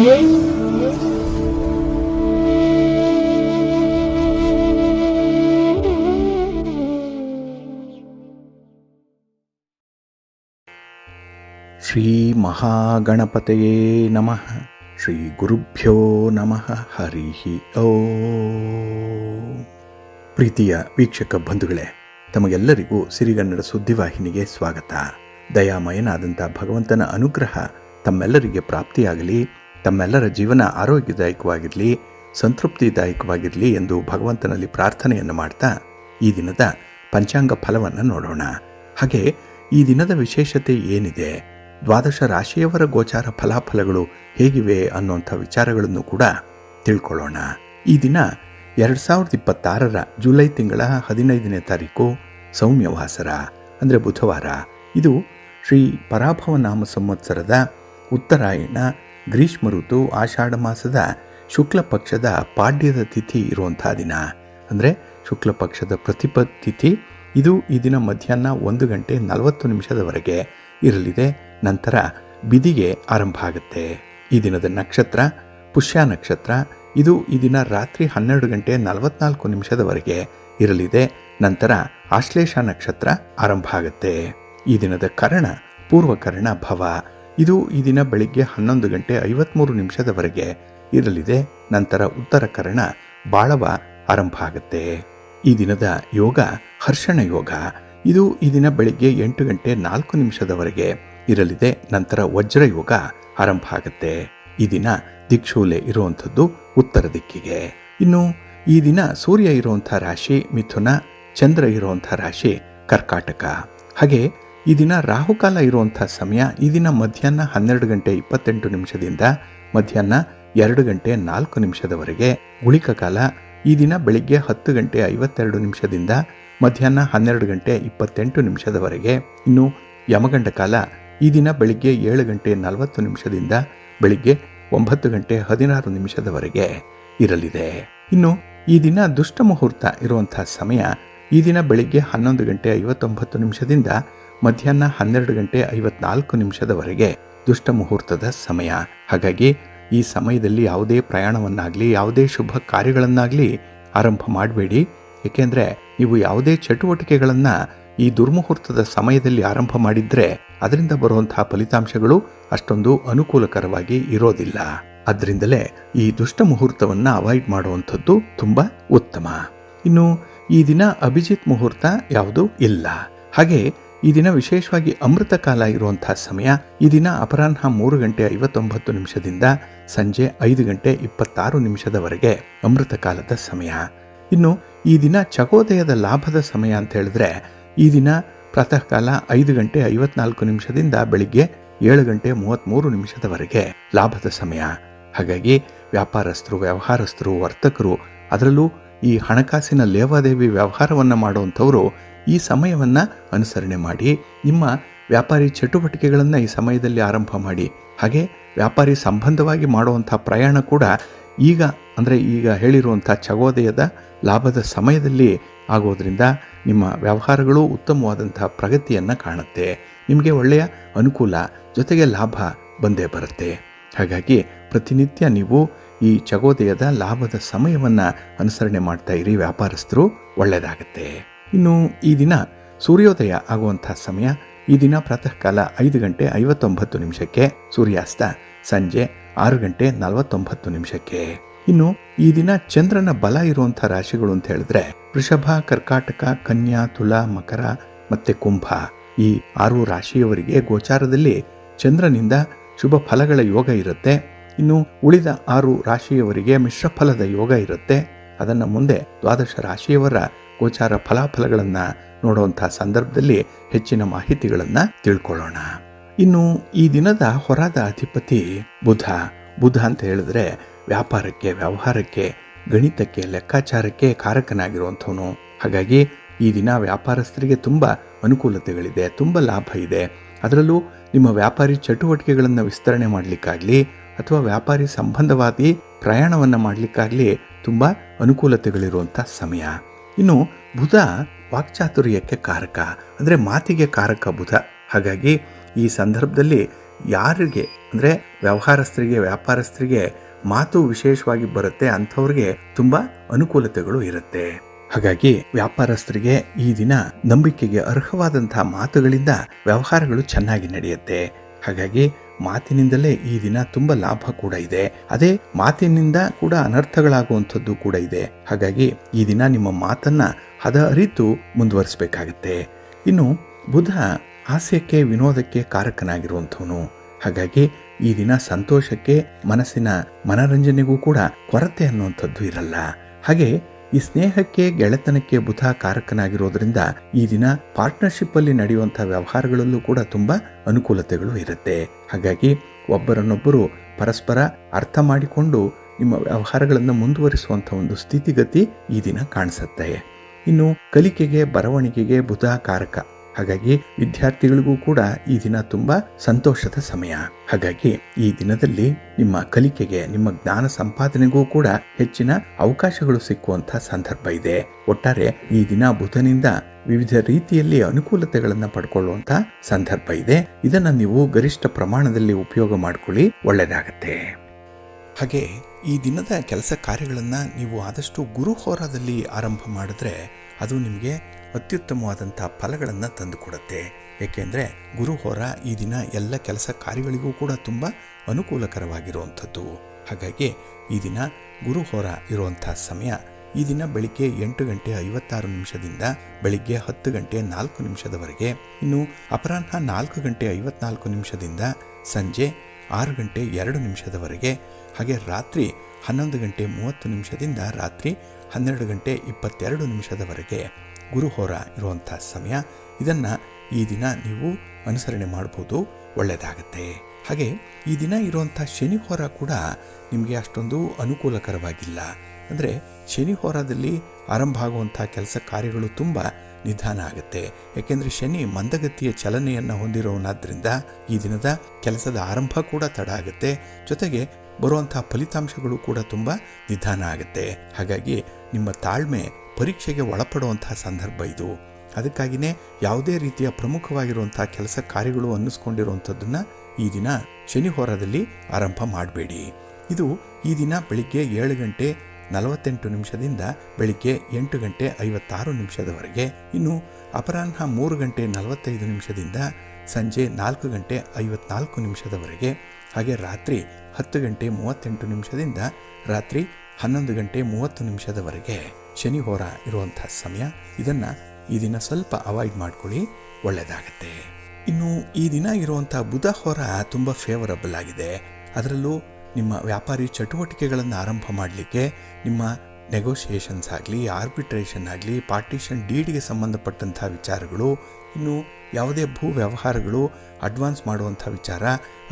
ಶ್ರೀ ಮಹಾಗಣಪತಯೇ ನಮಃ. ಶ್ರೀ ಗುರುಭ್ಯೋ ನಮಃ. ಹರಿ ಓಂ. ಪ್ರೀತಿಯ ವೀಕ್ಷಕ ಬಂಧುಗಳೇ, ತಮಗೆಲ್ಲರಿಗೂ ಸಿರಿಗನ್ನಡ ಸುದ್ದಿವಾಹಿನಿಗೆ ಸ್ವಾಗತ. ದಯಾಮಯನಾದಂಥ ಭಗವಂತನ ಅನುಗ್ರಹ ತಮ್ಮೆಲ್ಲರಿಗೆ ಪ್ರಾಪ್ತಿಯಾಗಲಿ, ತಮ್ಮೆಲ್ಲರ ಜೀವನ ಆರೋಗ್ಯದಾಯಕವಾಗಿರಲಿ, ಸಂತೃಪ್ತಿದಾಯಕವಾಗಿರಲಿ ಎಂದು ಭಗವಂತನಲ್ಲಿ ಪ್ರಾರ್ಥನೆಯನ್ನು ಮಾಡ್ತಾ ಈ ದಿನದ ಪಂಚಾಂಗ ಫಲವನ್ನು ನೋಡೋಣ. ಹಾಗೆ ಈ ದಿನದ ವಿಶೇಷತೆ ಏನಿದೆ, ದ್ವಾದಶ ರಾಶಿಯವರ ಗೋಚಾರ ಫಲಾಫಲಗಳು ಹೇಗಿವೆ ಅನ್ನುವಂಥ ವಿಚಾರಗಳನ್ನು ಕೂಡ ತಿಳ್ಕೊಳ್ಳೋಣ. ಈ ದಿನ 2026 ಜುಲೈ ತಿಂಗಳ 15ನೇ ತಾರೀಕು ಸೌಮ್ಯವಾಸರ, ಅಂದರೆ ಬುಧವಾರ. ಇದು ಶ್ರೀ ಪರಾಭವ ನಾಮ ಸಂವತ್ಸರದ ಉತ್ತರಾಯಣ ಗ್ರೀಷ್ಮ ಋತು ಆಷಾಢ ಮಾಸದ ಶುಕ್ಲ ಪಕ್ಷದ ಪಾಡ್ಯದ ತಿಥಿ ಇರುವಂಥ ದಿನ, ಅಂದರೆ ಶುಕ್ಲ ಪಕ್ಷದ ಪ್ರತಿಪದ ತಿಥಿ. ಇದು ಈ ದಿನ ಮಧ್ಯಾಹ್ನ 1:40 ಇರಲಿದೆ. ನಂತರ ಬಿದಿಗೆ ಆರಂಭ ಆಗುತ್ತೆ. ಈ ದಿನದ ನಕ್ಷತ್ರ ಪುಷ್ಯ ನಕ್ಷತ್ರ. ಇದು ಈ ದಿನ ರಾತ್ರಿ 12:44 ಇರಲಿದೆ. ನಂತರ ಆಶ್ಲೇಷ ನಕ್ಷತ್ರ ಆರಂಭ ಆಗುತ್ತೆ. ಈ ದಿನದ ಕರ್ಣ ಪೂರ್ವಕರ್ಣ ಭವ. ಇದು ಈ ದಿನ ಬೆಳಿಗ್ಗೆ 11:53 ಇರಲಿದೆ. ನಂತರ ಉತ್ತರ ಕರ್ಣ ಬಾಳವ ಆರಂಭ ಆಗುತ್ತೆ. ಈ ದಿನದ ಯೋಗ ಹರ್ಷಣ ಯೋಗ. ಇದು ಈ ದಿನ ಬೆಳಿಗ್ಗೆ 8:04 ಇರಲಿದೆ. ನಂತರ ವಜ್ರ ಯೋಗ ಆರಂಭ ಆಗುತ್ತೆ. ಈ ದಿನ ದಿಕ್ಷೂಲೆ ಇರುವಂಥದ್ದು ಉತ್ತರ ದಿಕ್ಕಿಗೆ. ಇನ್ನು ಈ ದಿನ ಸೂರ್ಯ ಇರುವಂಥ ರಾಶಿ ಮಿಥುನ, ಚಂದ್ರ ಇರುವಂಥ ರಾಶಿ ಕರ್ಕಾಟಕ. ಹಾಗೆ ಈ ದಿನ ರಾಹುಕಾಲ ಇರುವಂಥ ಸಮಯ ಈ ದಿನ ಮಧ್ಯಾಹ್ನ 12:28 ಮಧ್ಯಾಹ್ನ 2:04 ಗುಳಿಕ ಕಾಲ ಈ ದಿನ ಬೆಳಿಗ್ಗೆ 10:52 ಮಧ್ಯಾಹ್ನ 12:28 ಇನ್ನು ಯಮಗಂಡ ಕಾಲ ಈ ದಿನ ಬೆಳಿಗ್ಗೆ 7:40 ಬೆಳಿಗ್ಗೆ 9:16 ಇರಲಿದೆ. ಇನ್ನು ಈ ದಿನ ದುಷ್ಟ ಮುಹೂರ್ತ ಇರುವಂಥ ಸಮಯ ಈ ದಿನ ಬೆಳಿಗ್ಗೆ 11:59 ಮಧ್ಯಾಹ್ನ 12:54 ದುಷ್ಟ ಮುಹೂರ್ತದ ಸಮಯ. ಹಾಗಾಗಿ ಈ ಸಮಯದಲ್ಲಿ ಯಾವುದೇ ಪ್ರಯಾಣವನ್ನಾಗಲಿ ಯಾವುದೇ ಶುಭ ಕಾರ್ಯಗಳನ್ನಾಗಲಿ ಆರಂಭ ಮಾಡಬೇಡಿ. ಏಕೆಂದರೆ ನೀವು ಯಾವುದೇ ಚಟುವಟಿಕೆಗಳನ್ನು ಈ ದುರ್ಮುಹೂರ್ತದ ಸಮಯದಲ್ಲಿ ಆರಂಭ ಮಾಡಿದರೆ ಅದರಿಂದ ಬರುವಂತಹ ಫಲಿತಾಂಶಗಳು ಅಷ್ಟೊಂದು ಅನುಕೂಲಕರವಾಗಿ ಇರೋದಿಲ್ಲ. ಅದರಿಂದಲೇ ಈ ದುಷ್ಟ ಮುಹೂರ್ತವನ್ನು ಅವಾಯ್ಡ್ ಮಾಡುವಂಥದ್ದು ತುಂಬ ಉತ್ತಮ. ಇನ್ನು ಈ ದಿನ ಅಭಿಜಿತ್ ಮುಹೂರ್ತ ಯಾವುದೂ ಇಲ್ಲ. ಹಾಗೆ ಈ ದಿನ ವಿಶೇಷವಾಗಿ ಅಮೃತ ಕಾಲ ಇರುವಂತಹ ಸಮಯ ಈ ದಿನ ಅಪರಾಹ್ನ 3:59 ಸಂಜೆ 5:26 ಅಮೃತ ಕಾಲದ ಸಮಯ. ಇನ್ನು ಈ ದಿನ ಚಕೋದಯದ ಲಾಭದ ಸಮಯ ಅಂತ ಹೇಳಿದ್ರೆ ಈ ದಿನ ಪ್ರಾತಃ ಕಾಲ 5:54 ಬೆಳಿಗ್ಗೆ 7:33 ಲಾಭದ ಸಮಯ. ಹಾಗಾಗಿ ವ್ಯಾಪಾರಸ್ಥರು, ವ್ಯವಹಾರಸ್ಥರು, ವರ್ತಕರು, ಅದರಲ್ಲೂ ಈ ಹಣಕಾಸಿನ ಲೇವಾದೇವಿ ವ್ಯವಹಾರವನ್ನು ಮಾಡುವಂಥವರು ಈ ಸಮಯವನ್ನು ಅನುಸರಣೆ ಮಾಡಿ ನಿಮ್ಮ ವ್ಯಾಪಾರಿ ಚಟುವಟಿಕೆಗಳನ್ನು ಈ ಸಮಯದಲ್ಲಿ ಆರಂಭ ಮಾಡಿ. ಹಾಗೆ ವ್ಯಾಪಾರಿ ಸಂಬಂಧವಾಗಿ ಮಾಡುವಂಥ ಪ್ರಯಾಣ ಕೂಡ ಈಗ ಹೇಳಿರುವಂಥ ಚಕೋದಯದ ಲಾಭದ ಸಮಯದಲ್ಲಿ ಆಗೋದ್ರಿಂದ ನಿಮ್ಮ ವ್ಯವಹಾರಗಳು ಉತ್ತಮವಾದಂತಹ ಪ್ರಗತಿಯನ್ನು ಕಾಣುತ್ತೆ. ನಿಮಗೆ ಒಳ್ಳೆಯ ಅನುಕೂಲ ಜೊತೆಗೆ ಲಾಭ ಬಂದೇ ಬರುತ್ತೆ. ಹಾಗಾಗಿ ಪ್ರತಿನಿತ್ಯ ನೀವು ಈ ಚಕೋದಯದ ಲಾಭದ ಸಮಯವನ್ನು ಅನುಸರಣೆ ಮಾಡ್ತಾ ಇರಿ, ವ್ಯಾಪಾರಸ್ಥರು, ಒಳ್ಳೆಯದಾಗತ್ತೆ. ಇನ್ನು ಈ ದಿನ ಸೂರ್ಯೋದಯ ಆಗುವಂಥ ಸಮಯ ಈ ದಿನ ಪ್ರಾತಃ ಕಾಲ 5:59 ಸೂರ್ಯಾಸ್ತ ಸಂಜೆ 6:49. ಇನ್ನು ಈ ದಿನ ಚಂದ್ರನ ಬಲ ಇರುವಂಥ ರಾಶಿಗಳು ಅಂತ ಹೇಳಿದ್ರೆ ವೃಷಭ, ಕರ್ಕಾಟಕ, ಕನ್ಯಾ, ತುಲಾ, ಮಕರ ಮತ್ತೆ ಕುಂಭ. ಈ 6 ರಾಶಿಯವರಿಗೆ ಗೋಚಾರದಲ್ಲಿ ಚಂದ್ರನಿಂದ ಶುಭ ಫಲಗಳ ಯೋಗ ಇರುತ್ತೆ. ಇನ್ನು ಉಳಿದ 6 ರಾಶಿಯವರಿಗೆ ಮಿಶ್ರ ಫಲದ ಯೋಗ ಇರುತ್ತೆ. ಅದನ್ನು ಮುಂದೆ ದ್ವಾದಶ ರಾಶಿಯವರ ಗೋಚಾರ ಫಲಾಫಲಗಳನ್ನು ನೋಡುವಂಥ ಸಂದರ್ಭದಲ್ಲಿ ಹೆಚ್ಚಿನ ಮಾಹಿತಿಗಳನ್ನು ತಿಳ್ಕೊಳ್ಳೋಣ. ಇನ್ನು ಈ ದಿನದ ಹೊರದ ಅಧಿಪತಿ ಬುಧ. ಬುಧ ಅಂತ ಹೇಳಿದ್ರೆ ವ್ಯಾಪಾರಕ್ಕೆ, ವ್ಯವಹಾರಕ್ಕೆ, ಗಣಿತಕ್ಕೆ, ಲೆಕ್ಕಾಚಾರಕ್ಕೆ ಕಾರಕನಾಗಿರುವಂಥವನು. ಹಾಗಾಗಿ ಈ ದಿನ ವ್ಯಾಪಾರಸ್ಥರಿಗೆ ತುಂಬ ಅನುಕೂಲತೆಗಳಿದೆ, ತುಂಬ ಲಾಭ ಇದೆ. ಅದರಲ್ಲೂ ನಿಮ್ಮ ವ್ಯಾಪಾರಿ ಚಟುವಟಿಕೆಗಳನ್ನು ವಿಸ್ತರಣೆ ಮಾಡಲಿಕ್ಕಾಗಲಿ ಅಥವಾ ವ್ಯಾಪಾರಿ ಸಂಬಂಧವಾದಿ ಪ್ರಯಾಣವನ್ನು ಮಾಡಲಿಕ್ಕಾಗಲಿ ತುಂಬ ಅನುಕೂಲತೆಗಳಿರುವಂಥ ಸಮಯ. ಇನ್ನು ಬುಧ ವಾಕ್ಚಾತುರ್ಯಕ್ಕೆ ಕಾರಕ, ಅಂದರೆ ಮಾತಿಗೆ ಕಾರಕ ಬುಧ. ಹಾಗಾಗಿ ಈ ಸಂದರ್ಭದಲ್ಲಿ ಯಾರಿಗೆ ಅಂದರೆ ವ್ಯವಹಾರಸ್ಥರಿಗೆ, ವ್ಯಾಪಾರಸ್ಥರಿಗೆ ಮಾತು ವಿಶೇಷವಾಗಿ ಬರುತ್ತೆ. ಅಂಥವ್ರಿಗೆ ತುಂಬ ಅನುಕೂಲತೆಗಳು ಇರುತ್ತೆ. ಹಾಗಾಗಿ ವ್ಯಾಪಾರಸ್ಥರಿಗೆ ಈ ದಿನ ನಂಬಿಕೆಗೆ ಅರ್ಹವಾದಂತಹ ಮಾತುಗಳಿಂದ ವ್ಯವಹಾರಗಳು ಚೆನ್ನಾಗಿ ನಡೆಯುತ್ತೆ. ಹಾಗಾಗಿ ಮಾತಿನಿಂದಲೇ ಈ ದಿನ ತುಂಬ ಲಾಭ ಕೂಡ ಇದೆ. ಅದೇ ಮಾತಿನಿಂದ ಕೂಡ ಅನರ್ಥಗಳಾಗುವಂಥದ್ದು ಕೂಡ ಇದೆ. ಹಾಗಾಗಿ ಈ ದಿನ ನಿಮ್ಮ ಮಾತನ್ನ ಹದ ಅರಿತು ಮುಂದುವರಿಸಬೇಕಾಗತ್ತೆ. ಇನ್ನು ಬುಧ ಹಾಸ್ಯಕ್ಕೆ, ವಿನೋದಕ್ಕೆ ಕಾರಕನಾಗಿರುವಂಥವನು. ಹಾಗಾಗಿ ಈ ದಿನ ಸಂತೋಷಕ್ಕೆ, ಮನಸ್ಸಿನ ಮನರಂಜನೆಗೂ ಕೂಡ ಕೊರತೆ ಅನ್ನುವಂಥದ್ದು ಇರಲ್ಲ. ಹಾಗೆ ಈ ಸ್ನೇಹಕ್ಕೆ, ಗೆಳೆತನಕ್ಕೆ ಬುಧ ಕಾರಕನಾಗಿರೋದ್ರಿಂದ ಈ ದಿನ ಪಾರ್ಟ್ನರ್ಶಿಪ್ ಅಲ್ಲಿ ನಡೆಯುವಂತಹ ವ್ಯವಹಾರಗಳಲ್ಲೂ ಕೂಡ ತುಂಬಾ ಅನುಕೂಲತೆಗಳು ಇರುತ್ತೆ. ಹಾಗಾಗಿ ಒಬ್ಬರನ್ನೊಬ್ಬರು ಪರಸ್ಪರ ಅರ್ಥ ಮಾಡಿಕೊಂಡು ನಿಮ್ಮ ವ್ಯವಹಾರಗಳನ್ನು ಮುಂದುವರಿಸುವಂತಹ ಒಂದು ಸ್ಥಿತಿಗತಿ ಈ ದಿನ ಕಾಣಿಸುತ್ತೆ. ಇನ್ನು ಕಲಿಕೆಗೆ, ಬರವಣಿಗೆಗೆ ಬುಧ ಕಾರಕ. ಹಾಗಾಗಿ ವಿದ್ಯಾರ್ಥಿಗಳಿಗೂ ಕೂಡ ಈ ದಿನ ತುಂಬಾ ಸಂತೋಷದ ಸಮಯ. ಹಾಗಾಗಿ ಈ ದಿನದಲ್ಲಿ ನಿಮ್ಮ ಕಲಿಕೆಗೆ, ನಿಮ್ಮ ಜ್ಞಾನ ಸಂಪಾದನೆಗೂ ಕೂಡ ಹೆಚ್ಚಿನ ಅವಕಾಶಗಳು ಸಿಕ್ಕುವಂತಹ ಸಂದರ್ಭ ಇದೆ. ಒಟ್ಟಾರೆ ಈ ದಿನ ಬುಧನಿಂದ ವಿವಿಧ ರೀತಿಯಲ್ಲಿ ಅನುಕೂಲತೆಗಳನ್ನು ಪಡ್ಕೊಳ್ಳುವಂತ ಸಂದರ್ಭ ಇದೆ. ಇದನ್ನ ನೀವು ಗರಿಷ್ಠ ಪ್ರಮಾಣದಲ್ಲಿ ಉಪಯೋಗ ಮಾಡ್ಕೊಳ್ಳಿ, ಒಳ್ಳೆಯದಾಗತ್ತೆ. ಹಾಗೆ ಈ ದಿನದ ಕೆಲಸ ಕಾರ್ಯಗಳನ್ನು ನೀವು ಆದಷ್ಟು ಗುರು ಹೋರಾದಲ್ಲಿ ಆರಂಭ ಮಾಡಿದ್ರೆ ಅದು ನಿಮಗೆ ಅತ್ಯುತ್ತಮವಾದಂಥ ಫಲಗಳನ್ನು ತಂದುಕೊಡುತ್ತೆ. ಏಕೆಂದರೆ ಗುರು ಹೋರ ಈ ದಿನ ಎಲ್ಲ ಕೆಲಸ ಕಾರ್ಯಗಳಿಗೂ ಕೂಡ ತುಂಬ ಅನುಕೂಲಕರವಾಗಿರುವಂಥದ್ದು. ಹಾಗಾಗಿ ಈ ದಿನ ಗುರು ಹೋರ ಇರುವಂಥ ಸಮಯ ಈ ದಿನ ಬೆಳಿಗ್ಗೆ 8 ಗಂಟೆ 56 ನಿಮಿಷದಿಂದ ಬೆಳಿಗ್ಗೆ 10 ಗಂಟೆ 4 ನಿಮಿಷದವರೆಗೆ, ಇನ್ನು ಅಪರಾಹ್ನ 4 ಗಂಟೆ 54 ನಿಮಿಷದಿಂದ ಸಂಜೆ 6 ಗಂಟೆ 2 ನಿಮಿಷದವರೆಗೆ, ಹಾಗೆ ರಾತ್ರಿ 11 ಗಂಟೆ 30 ನಿಮಿಷದಿಂದ ರಾತ್ರಿ 12 ಗಂಟೆ 22 ನಿಮಿಷದವರೆಗೆ ಗುರುಹೋರ ಇರುವಂಥ ಸಮಯ. ಇದನ್ನು ಈ ದಿನ ನೀವು ಅನುಸರಣೆ ಮಾಡ್ಬೋದು, ಒಳ್ಳೆಯದಾಗತ್ತೆ. ಹಾಗೆ ಈ ದಿನ ಇರುವಂಥ ಶನಿ ಹೋರ ಕೂಡ ನಿಮಗೆ ಅಷ್ಟೊಂದು ಅನುಕೂಲಕರವಾಗಿಲ್ಲ. ಅಂದರೆ ಶನಿ ಹೋರಾದಲ್ಲಿ ಆರಂಭ ಆಗುವಂಥ ಕೆಲಸ ಕಾರ್ಯಗಳು ತುಂಬ ನಿಧಾನ ಆಗುತ್ತೆ. ಯಾಕೆಂದರೆ ಶನಿ ಮಂದಗತಿಯ ಚಲನೆಯನ್ನು ಹೊಂದಿರೋನಾದ್ರಿಂದ ಈ ದಿನದ ಕೆಲಸದ ಆರಂಭ ಕೂಡ ತಡ ಆಗುತ್ತೆ. ಜೊತೆಗೆ ಬರುವಂಥ ಫಲಿತಾಂಶಗಳು ಕೂಡ ತುಂಬ ನಿಧಾನ ಆಗುತ್ತೆ. ಹಾಗಾಗಿ ನಿಮ್ಮ ತಾಳ್ಮೆ ಪರೀಕ್ಷೆಗೆ ಒಳಪಡುವಂತಹ ಸಂದರ್ಭ ಇದು. ಅದಕ್ಕಾಗಿಯೇ ಯಾವುದೇ ರೀತಿಯ ಪ್ರಮುಖವಾಗಿರುವಂಥ ಕೆಲಸ ಕಾರ್ಯಗಳು ಅನ್ನಿಸ್ಕೊಂಡಿರುವಂಥದ್ದನ್ನು ಈ ದಿನ ಶನಿ ಹೋರಾದಲ್ಲಿ ಆರಂಭ ಮಾಡಬೇಡಿ. ಇದು ಈ ದಿನ ಬೆಳಿಗ್ಗೆ 7 ಗಂಟೆ 48 ನಿಮಿಷದಿಂದ ಬೆಳಿಗ್ಗೆ 8 ಗಂಟೆ 56 ನಿಮಿಷದವರೆಗೆ, ಇನ್ನು ಅಪರಾಹ್ನ 3 ಗಂಟೆ 45 ನಿಮಿಷದಿಂದ ಸಂಜೆ 4 ಗಂಟೆ 54 ನಿಮಿಷದವರೆಗೆ, ಹಾಗೆ ರಾತ್ರಿ 10 ಗಂಟೆ 38 ನಿಮಿಷದಿಂದ ರಾತ್ರಿ 11 ಗಂಟೆ 30 ನಿಮಿಷದವರೆಗೆ ಶನಿ ಹೋರ ಇರುವಂಥ ಸಮಯ. ಇದನ್ನು ಈ ದಿನ ಸ್ವಲ್ಪ ಅವಾಯ್ಡ್ ಮಾಡ್ಕೊಳ್ಳಿ, ಒಳ್ಳೆಯದಾಗತ್ತೆ. ಇನ್ನು ಈ ದಿನ ಇರುವಂಥ ಬುಧ ಹೋರ ತುಂಬ ಫೇವರಬಲ್ ಆಗಿದೆ. ಅದರಲ್ಲೂ ನಿಮ್ಮ ವ್ಯಾಪಾರಿ ಚಟುವಟಿಕೆಗಳನ್ನು ಆರಂಭ ಮಾಡಲಿಕ್ಕೆ, ನಿಮ್ಮ ನೆಗೋಷಿಯೇಷನ್ಸ್ ಆಗಲಿ, ಆರ್ಬಿಟ್ರೇಷನ್ ಆಗಲಿ, ಪಾರ್ಟಿಷನ್ ಡೀಡ್ಗೆ ಸಂಬಂಧಪಟ್ಟಂಥ ವಿಚಾರಗಳು, ಇನ್ನು ಯಾವುದೇ ಭೂ ವ್ಯವಹಾರಗಳು, ಅಡ್ವಾನ್ಸ್ ಮಾಡುವಂಥ ವಿಚಾರ,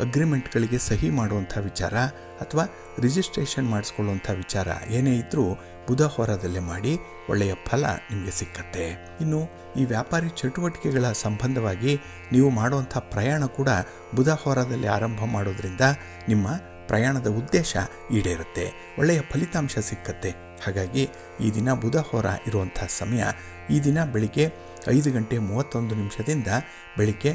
ಅಗ್ರಿಮೆಂಟ್ಗಳಿಗೆ ಸಹಿ ಮಾಡುವಂಥ ವಿಚಾರ ಅಥವಾ ರಿಜಿಸ್ಟ್ರೇಷನ್ ಮಾಡಿಸ್ಕೊಳ್ಳುವಂಥ ವಿಚಾರ ಏನೇ ಇದ್ದರೂ ಬುಧ ಹೋರಾದಲ್ಲೇ ಮಾಡಿ, ಒಳ್ಳೆಯ ಫಲ ನಿಮಗೆ ಸಿಕ್ಕತ್ತೆ. ಇನ್ನು ಈ ವ್ಯಾಪಾರಿ ಚಟುವಟಿಕೆಗಳ ಸಂಬಂಧವಾಗಿ ನೀವು ಮಾಡುವಂಥ ಪ್ರಯಾಣ ಕೂಡ ಬುಧ ಹೋರಾದಲ್ಲಿ ಆರಂಭ ಮಾಡೋದ್ರಿಂದ ನಿಮ್ಮ ಪ್ರಯಾಣದ ಉದ್ದೇಶ ಈಡೇರುತ್ತೆ, ಒಳ್ಳೆಯ ಫಲಿತಾಂಶ ಸಿಕ್ಕತ್ತೆ. ಹಾಗಾಗಿ ಈ ದಿನ ಬುಧ ಹೋರ ಇರುವಂಥ ಸಮಯ ಈ ದಿನ ಬೆಳಿಗ್ಗೆ 5 ಗಂಟೆ 31 ನಿಮಿಷದಿಂದ ಬೆಳಿಗ್ಗೆ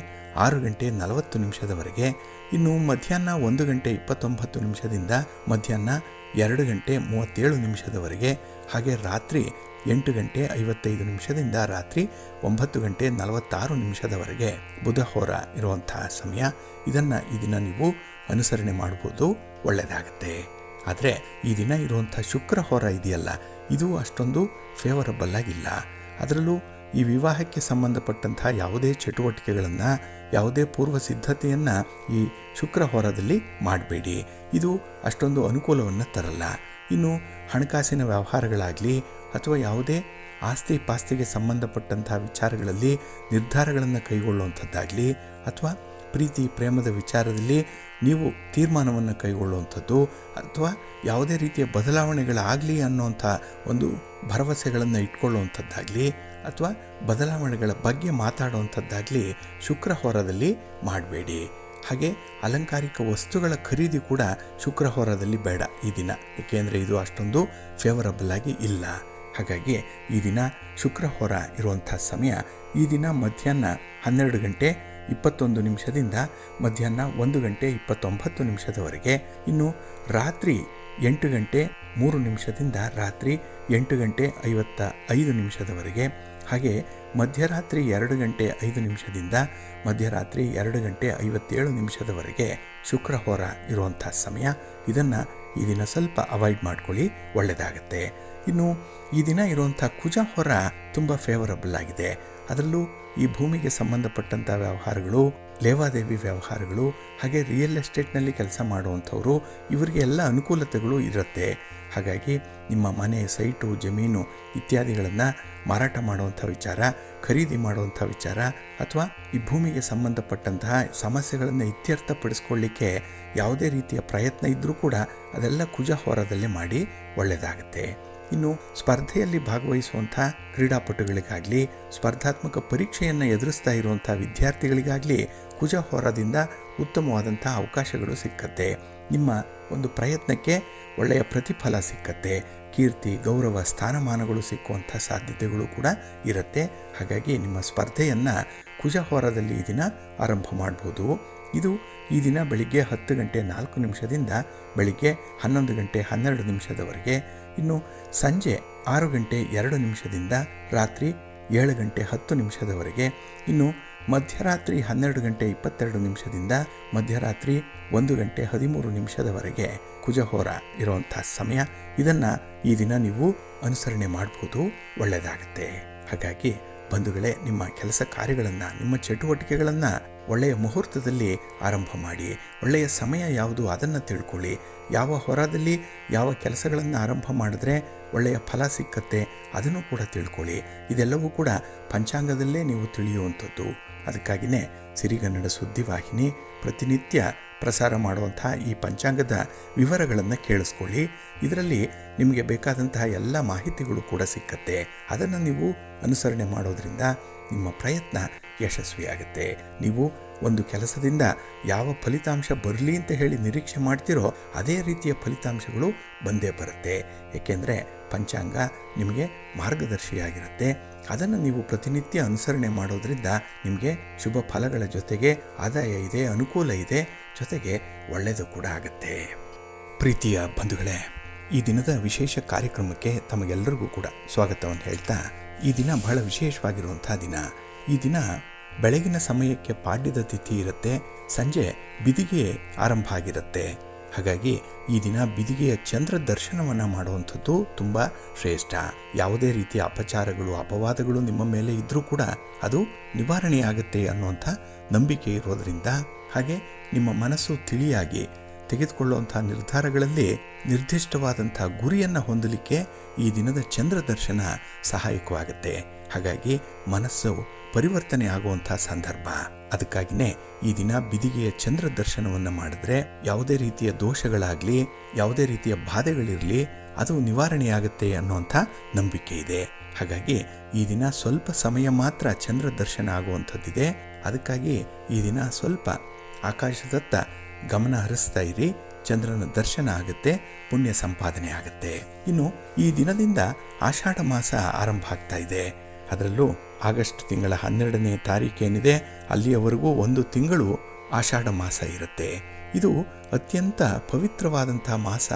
6 ಗಂಟೆ 40 ನಿಮಿಷದವರೆಗೆ, ಇನ್ನು ಮಧ್ಯಾಹ್ನ 1 ಗಂಟೆ 29 ನಿಮಿಷದಿಂದ ಮಧ್ಯಾಹ್ನ 2 ಗಂಟೆ 37 ನಿಮಿಷದವರೆಗೆ, ಹಾಗೆ ರಾತ್ರಿ 8 ಗಂಟೆ 55 ನಿಮಿಷದಿಂದ ರಾತ್ರಿ 9 ಗಂಟೆ 46 ನಿಮಿಷದವರೆಗೆ ಬುಧ ಹೋರ ಇರುವಂತಹ ಸಮಯ. ಇದನ್ನು ಈ ದಿನ ನೀವು ಅನುಸರಣೆ ಮಾಡ್ಬೋದು, ಒಳ್ಳೆಯದಾಗತ್ತೆ. ಆದರೆ ಈ ದಿನ ಇರುವಂಥ ಶುಕ್ರ ಹೋರ ಇದೆಯಲ್ಲ, ಇದು ಅಷ್ಟೊಂದು ಫೇವರಬಲ್ ಆಗಿಲ್ಲ. ಅದರಲ್ಲೂ ಈ ವಿವಾಹಕ್ಕೆ ಸಂಬಂಧಪಟ್ಟಂಥ ಯಾವುದೇ ಚಟುವಟಿಕೆಗಳನ್ನು, ಯಾವುದೇ ಪೂರ್ವ ಸಿದ್ಧತೆಯನ್ನು ಈ ಶುಕ್ರ ಹೋರಾದಲ್ಲಿ ಮಾಡಬೇಡಿ. ಇದು ಅಷ್ಟೊಂದು ಅನುಕೂಲವನ್ನು ತರಲ್ಲ. ಇನ್ನು ಹಣಕಾಸಿನ ವ್ಯವಹಾರಗಳಾಗಲಿ ಅಥವಾ ಯಾವುದೇ ಆಸ್ತಿ ಪಾಸ್ತಿಗೆ ಸಂಬಂಧಪಟ್ಟಂಥ ವಿಚಾರಗಳಲ್ಲಿ ನಿರ್ಧಾರಗಳನ್ನು ಕೈಗೊಳ್ಳುವಂಥದ್ದಾಗಲಿ ಅಥವಾ ಪ್ರೀತಿ ಪ್ರೇಮದ ವಿಚಾರದಲ್ಲಿ ನೀವು ತೀರ್ಮಾನವನ್ನು ಕೈಗೊಳ್ಳುವಂಥದ್ದು ಅಥವಾ ಯಾವುದೇ ರೀತಿಯ ಬದಲಾವಣೆಗಳಾಗಲಿ ಅನ್ನೋಂಥ ಒಂದು ಭರವಸೆಗಳನ್ನು ಇಟ್ಕೊಳ್ಳುವಂಥದ್ದಾಗಲಿ ಅಥವಾ ಬದಲಾವಣೆಗಳ ಬಗ್ಗೆ ಮಾತಾಡುವಂಥದ್ದಾಗಲಿ ಶುಕ್ರ ಹೋರಾದಲ್ಲಿ ಮಾಡಬೇಡಿ. ಹಾಗೆ ಅಲಂಕಾರಿಕ ವಸ್ತುಗಳ ಖರೀದಿ ಕೂಡ ಶುಕ್ರ ಹೋರಾದಲ್ಲಿ ಬೇಡ ಈ ದಿನ, ಏಕೆಂದರೆ ಇದು ಅಷ್ಟೊಂದು ಫೇವರಬಲ್ ಆಗಿ ಇಲ್ಲ. ಹಾಗಾಗಿ ಈ ದಿನ ಶುಕ್ರ ಹೋರ ಇರುವಂಥ ಸಮಯ ಈ ದಿನ ಮಧ್ಯಾಹ್ನ 12 ಗಂಟೆ 21 ನಿಮಿಷದಿಂದ ಮಧ್ಯಾಹ್ನ 1 ಗಂಟೆ 29 ನಿಮಿಷದವರೆಗೆ, ಇನ್ನು ರಾತ್ರಿ 8 ಗಂಟೆ 3 ನಿಮಿಷದಿಂದ ರಾತ್ರಿ 8 ಗಂಟೆ 55 ನಿಮಿಷದವರೆಗೆ, ಹಾಗೆ ಮಧ್ಯರಾತ್ರಿ 2 ಗಂಟೆ 5 ನಿಮಿಷದಿಂದ ಮಧ್ಯರಾತ್ರಿ 2 ಗಂಟೆ 57 ನಿಮಿಷದವರೆಗೆ ಶುಕ್ರಹೋರ ಇರುವಂಥ ಸಮಯ. ಇದನ್ನು ಈ ದಿನ ಸ್ವಲ್ಪ ಅವಾಯ್ಡ್ ಮಾಡ್ಕೊಳ್ಳಿ, ಒಳ್ಳೆಯದಾಗತ್ತೆ. ಇನ್ನು ಈ ದಿನ ಇರುವಂಥ ಕುಜ ಹೊರ ತುಂಬ ಫೇವರಬಲ್ ಆಗಿದೆ. ಅದರಲ್ಲೂ ಈ ಭೂಮಿಗೆ ಸಂಬಂಧಪಟ್ಟಂಥ ವ್ಯವಹಾರಗಳು, ಲೇವಾದೇವಿ ವ್ಯವಹಾರಗಳು, ಹಾಗೆ ರಿಯಲ್ ಎಸ್ಟೇಟ್ನಲ್ಲಿ ಕೆಲಸ ಮಾಡುವಂಥವ್ರು, ಇವರಿಗೆ ಎಲ್ಲ ಅನುಕೂಲತೆಗಳು ಇರುತ್ತೆ. ಹಾಗಾಗಿ ನಿಮ್ಮ ಮನೆ, ಸೈಟು, ಜಮೀನು ಇತ್ಯಾದಿಗಳನ್ನು ಮಾರಾಟ ಮಾಡುವಂಥ ವಿಚಾರ, ಖರೀದಿ ಮಾಡುವಂಥ ವಿಚಾರ, ಅಥವಾ ಈ ಭೂಮಿಗೆ ಸಂಬಂಧಪಟ್ಟಂತಹ ಸಮಸ್ಯೆಗಳನ್ನು ಇತ್ಯರ್ಥಪಡಿಸ್ಕೊಳ್ಳಿಕ್ಕೆ ಯಾವುದೇ ರೀತಿಯ ಪ್ರಯತ್ನ ಇದ್ದರೂ ಕೂಡ ಅದೆಲ್ಲ ಕುಜ ಹೋರದಲ್ಲೇ ಮಾಡಿ, ಒಳ್ಳೆಯದಾಗುತ್ತೆ. ಇನ್ನು ಸ್ಪರ್ಧೆಯಲ್ಲಿ ಭಾಗವಹಿಸುವಂಥ ಕ್ರೀಡಾಪಟುಗಳಿಗಾಗಲಿ, ಸ್ಪರ್ಧಾತ್ಮಕ ಪರೀಕ್ಷೆಯನ್ನು ಎದುರಿಸ್ತಾ ಇರುವಂಥ ವಿದ್ಯಾರ್ಥಿಗಳಿಗಾಗಲಿ ಕುಜ ಹೋರದಿಂದ ಉತ್ತಮವಾದಂಥ ಅವಕಾಶಗಳು ಸಿಕ್ಕತ್ತೆ. ನಿಮ್ಮ ಒಂದು ಪ್ರಯತ್ನಕ್ಕೆ ಒಳ್ಳೆಯ ಪ್ರತಿಫಲ ಸಿಕ್ಕತ್ತೆ. ಕೀರ್ತಿ, ಗೌರವ, ಸ್ಥಾನಮಾನಗಳು ಸಿಕ್ಕುವಂಥ ಸಾಧ್ಯತೆಗಳು ಕೂಡ ಇರುತ್ತೆ. ಹಾಗಾಗಿ ನಿಮ್ಮ ಸ್ಪರ್ಧೆಯನ್ನು ಕುಜ ಹೋರದಲ್ಲಿ ಈ ದಿನ ಆರಂಭ ಮಾಡ್ಬೋದು. ಇದು ಈ ದಿನ ಬೆಳಿಗ್ಗೆ 10 ಗಂಟೆ 4 ನಿಮಿಷದಿಂದ ಬೆಳಿಗ್ಗೆ 11 ಗಂಟೆ 12 ನಿಮಿಷದವರೆಗೆ, ಇನ್ನು ಸಂಜೆ 6 ಗಂಟೆ 2 ನಿಮಿಷದಿಂದ ರಾತ್ರಿ 7 ಗಂಟೆ 10 ನಿಮಿಷದವರೆಗೆ, ಇನ್ನು ಮಧ್ಯರಾತ್ರಿ 12 ಗಂಟೆ 22 ನಿಮಿಷದಿಂದ ಮಧ್ಯರಾತ್ರಿ 1 ಗಂಟೆ 13 ನಿಮಿಷದವರೆಗೆ ಕುಜಹೋರ ಇರುವಂಥ ಸಮಯ. ಇದನ್ನು ಈ ದಿನ ನೀವು ಅನುಸರಣೆ ಮಾಡ್ಬೋದು, ಒಳ್ಳೆಯದಾಗುತ್ತೆ. ಹಾಗಾಗಿ ಬಂಧುಗಳೇ, ನಿಮ್ಮ ಕೆಲಸ ಕಾರ್ಯಗಳನ್ನು, ನಿಮ್ಮ ಚಟುವಟಿಕೆಗಳನ್ನು ಒಳ್ಳೆಯ ಮುಹೂರ್ತದಲ್ಲಿ ಆರಂಭ ಮಾಡಿ. ಒಳ್ಳೆಯ ಸಮಯ ಯಾವುದು ಅದನ್ನು ತಿಳ್ಕೊಳ್ಳಿ. ಯಾವ ಹೊರದಲ್ಲಿ ಯಾವ ಕೆಲಸಗಳನ್ನು ಆರಂಭ ಮಾಡಿದ್ರೆ ಒಳ್ಳೆಯ ಫಲ ಸಿಕ್ಕತ್ತೆ ಅದನ್ನು ಕೂಡ ತಿಳ್ಕೊಳ್ಳಿ. ಇದೆಲ್ಲವೂ ಕೂಡ ಪಂಚಾಂಗದಲ್ಲೇ ನೀವು ತಿಳಿಯುವಂಥದ್ದು. ಅದಕ್ಕಾಗಿಯೇ ಸಿರಿಗನ್ನಡ ಸುದ್ದಿವಾಹಿನಿ ಪ್ರತಿನಿತ್ಯ ಪ್ರಸಾರ ಮಾಡುವಂಥ ಈ ಪಂಚಾಂಗದ ವಿವರಗಳನ್ನು ಕೇಳಿಸ್ಕೊಳ್ಳಿ. ಇದರಲ್ಲಿ ನಿಮಗೆ ಬೇಕಾದಂತಹ ಎಲ್ಲ ಮಾಹಿತಿಗಳು ಕೂಡ ಸಿಕ್ಕತ್ತೆ. ಅದನ್ನು ನೀವು ಅನುಸರಣೆ ಮಾಡೋದ್ರಿಂದ ನಿಮ್ಮ ಪ್ರಯತ್ನ ಯಶಸ್ವಿಯಾಗುತ್ತೆ. ನೀವು ಒಂದು ಕೆಲಸದಿಂದ ಯಾವ ಫಲಿತಾಂಶ ಬರಲಿ ಅಂತ ಹೇಳಿ ನಿರೀಕ್ಷೆ ಮಾಡ್ತೀರೋ ಅದೇ ರೀತಿಯ ಫಲಿತಾಂಶಗಳು ಬಂದೇ ಬರುತ್ತೆ. ಏಕೆಂದರೆ ಪಂಚಾಂಗ ನಿಮಗೆ ಮಾರ್ಗದರ್ಶಿಯಾಗಿರುತ್ತೆ. ಅದನ್ನು ನೀವು ಪ್ರತಿನಿತ್ಯ ಅನುಸರಣೆ ಮಾಡೋದ್ರಿಂದ ನಿಮಗೆ ಶುಭ ಫಲಗಳ ಜೊತೆಗೆ ಆದಾಯ ಇದೆ, ಅನುಕೂಲ ಇದೆ, ಜೊತೆಗೆ ಒಳ್ಳೆಯದು ಕೂಡ ಆಗುತ್ತೆ. ಪ್ರೀತಿಯ ಬಂಧುಗಳೇ, ಈ ದಿನದ ವಿಶೇಷ ಕಾರ್ಯಕ್ರಮಕ್ಕೆ ತಮಗೆಲ್ಲರಿಗೂ ಕೂಡ ಸ್ವಾಗತವನ್ನು ಹೇಳ್ತಾ, ಈ ದಿನ ಬಹಳ ವಿಶೇಷವಾಗಿರುವಂಥ ದಿನ. ಈ ದಿನ ಬೆಳಗಿನ ಸಮಯಕ್ಕೆ ಪಾಡ್ಯದ ತಿಥಿ ಇರುತ್ತೆ, ಸಂಜೆ ಬಿದಿಗೆ ಆರಂಭ ಆಗಿರುತ್ತೆ. ಹಾಗಾಗಿ ಈ ದಿನ ಬಿದಿಗೆಯ ಚಂದ್ರ ದರ್ಶನವನ್ನು ಮಾಡುವಂಥದ್ದು ತುಂಬ ಶ್ರೇಷ್ಠ. ಯಾವುದೇ ರೀತಿಯ ಅಪಚಾರಗಳು, ಅಪವಾದಗಳು ನಿಮ್ಮ ಮೇಲೆ ಇದ್ದರೂ ಕೂಡ ಅದು ನಿವಾರಣೆಯಾಗುತ್ತೆ ಅನ್ನುವಂಥ ನಂಬಿಕೆ ಇರೋದರಿಂದ, ಹಾಗೆ ನಿಮ್ಮ ಮನಸ್ಸು ತಿಳಿಯಾಗಿ ತೆಗೆದುಕೊಳ್ಳುವಂಥ ನಿರ್ಧಾರಗಳಲ್ಲಿ ನಿರ್ದಿಷ್ಟವಾದಂಥ ಗುರಿಯನ್ನು ಹೊಂದಲಿಕ್ಕೆ ಈ ದಿನದ ಚಂದ್ರ ದರ್ಶನ ಸಹಾಯಕವಾಗುತ್ತೆ. ಹಾಗಾಗಿ ಮನಸ್ಸು ಪರಿವರ್ತನೆ ಆಗುವಂಥ ಸಂದರ್ಭ. ಅದಕ್ಕಾಗಿಯೇ ಈ ದಿನ ಬಿದಿಗೆಯ ಚಂದ್ರ ದರ್ಶನವನ್ನು ಮಾಡಿದ್ರೆ ಯಾವುದೇ ರೀತಿಯ ದೋಷಗಳಾಗಲಿ, ಯಾವುದೇ ರೀತಿಯ ಬಾಧೆಗಳಿರಲಿ, ಅದು ನಿವಾರಣೆಯಾಗುತ್ತೆ ಅನ್ನುವಂಥ ನಂಬಿಕೆ ಇದೆ. ಹಾಗಾಗಿ ಈ ದಿನ ಸ್ವಲ್ಪ ಸಮಯ ಮಾತ್ರ ಚಂದ್ರ ದರ್ಶನ ಆಗುವಂಥದ್ದಿದೆ. ಅದಕ್ಕಾಗಿ ಈ ದಿನ ಸ್ವಲ್ಪ ಆಕಾಶದತ್ತ ಗಮನ ಹರಿಸ್ತಾ ಇರಿ. ಚಂದ್ರನ ದರ್ಶನ ಆಗುತ್ತೆ, ಪುಣ್ಯ ಸಂಪಾದನೆ ಆಗುತ್ತೆ. ಇನ್ನು ಈ ದಿನದಿಂದ ಆಷಾಢ ಮಾಸ ಆರಂಭ ಆಗ್ತಾ ಇದೆ. ಅದರಲ್ಲೂ ಆಗಸ್ಟ್ ತಿಂಗಳ 12ನೇ ತಾರೀಕೇನಿದೆ ಅಲ್ಲಿಯವರೆಗೂ 1 ತಿಂಗಳು ಆಷಾಢ ಮಾಸ ಇರುತ್ತೆ. ಇದು ಅತ್ಯಂತ ಪವಿತ್ರವಾದಂಥ ಮಾಸ.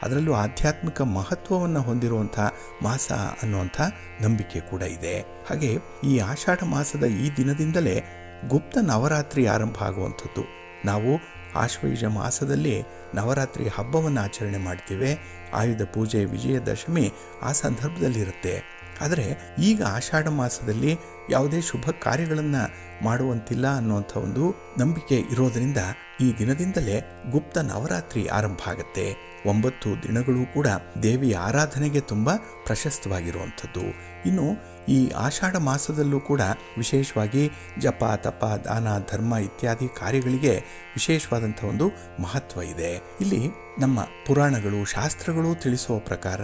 ಅದರಲ್ಲೂ ಆಧ್ಯಾತ್ಮಿಕ ಮಹತ್ವವನ್ನು ಹೊಂದಿರುವಂಥ ಮಾಸ ಅನ್ನುವಂಥ ನಂಬಿಕೆ ಕೂಡ ಇದೆ. ಹಾಗೆ ಈ ಆಷಾಢ ಮಾಸದ ಈ ದಿನದಿಂದಲೇ ಗುಪ್ತ ನವರಾತ್ರಿ ಆರಂಭ ಆಗುವಂಥದ್ದು. ನಾವು ಆಶ್ವಯುಜ ಮಾಸದಲ್ಲಿ ನವರಾತ್ರಿ ಹಬ್ಬವನ್ನು ಆಚರಣೆ ಮಾಡ್ತೀವಿ. ಆಯುಧ ಪೂಜೆ, ವಿಜಯದಶಮಿ ಆ ಸಂದರ್ಭದಲ್ಲಿರುತ್ತೆ. ಆದರೆ ಈಗ ಆಷಾಢ ಮಾಸದಲ್ಲಿ ಯಾವುದೇ ಶುಭ ಕಾರ್ಯಗಳನ್ನು ಮಾಡುವಂತಿಲ್ಲ ಅನ್ನುವಂಥ ಒಂದು ನಂಬಿಕೆ ಇರೋದರಿಂದ ಈ ದಿನದಿಂದಲೇ ಗುಪ್ತ ನವರಾತ್ರಿ ಆರಂಭ ಆಗುತ್ತೆ. 9 ದಿನಗಳು ಕೂಡ ದೇವಿಯ ಆರಾಧನೆಗೆ ತುಂಬ ಪ್ರಶಸ್ತವಾಗಿರುವಂಥದ್ದು. ಇನ್ನು ಈ ಆಷಾಢ ಮಾಸದಲ್ಲೂ ಕೂಡ ವಿಶೇಷವಾಗಿ ಜಪ, ತಪ, ದಾನ, ಧರ್ಮ ಇತ್ಯಾದಿ ಕಾರ್ಯಗಳಿಗೆ ವಿಶೇಷವಾದಂಥ ಒಂದು ಮಹತ್ವ ಇದೆ. ಇಲ್ಲಿ ನಮ್ಮ ಪುರಾಣಗಳು, ಶಾಸ್ತ್ರಗಳು ತಿಳಿಸುವ ಪ್ರಕಾರ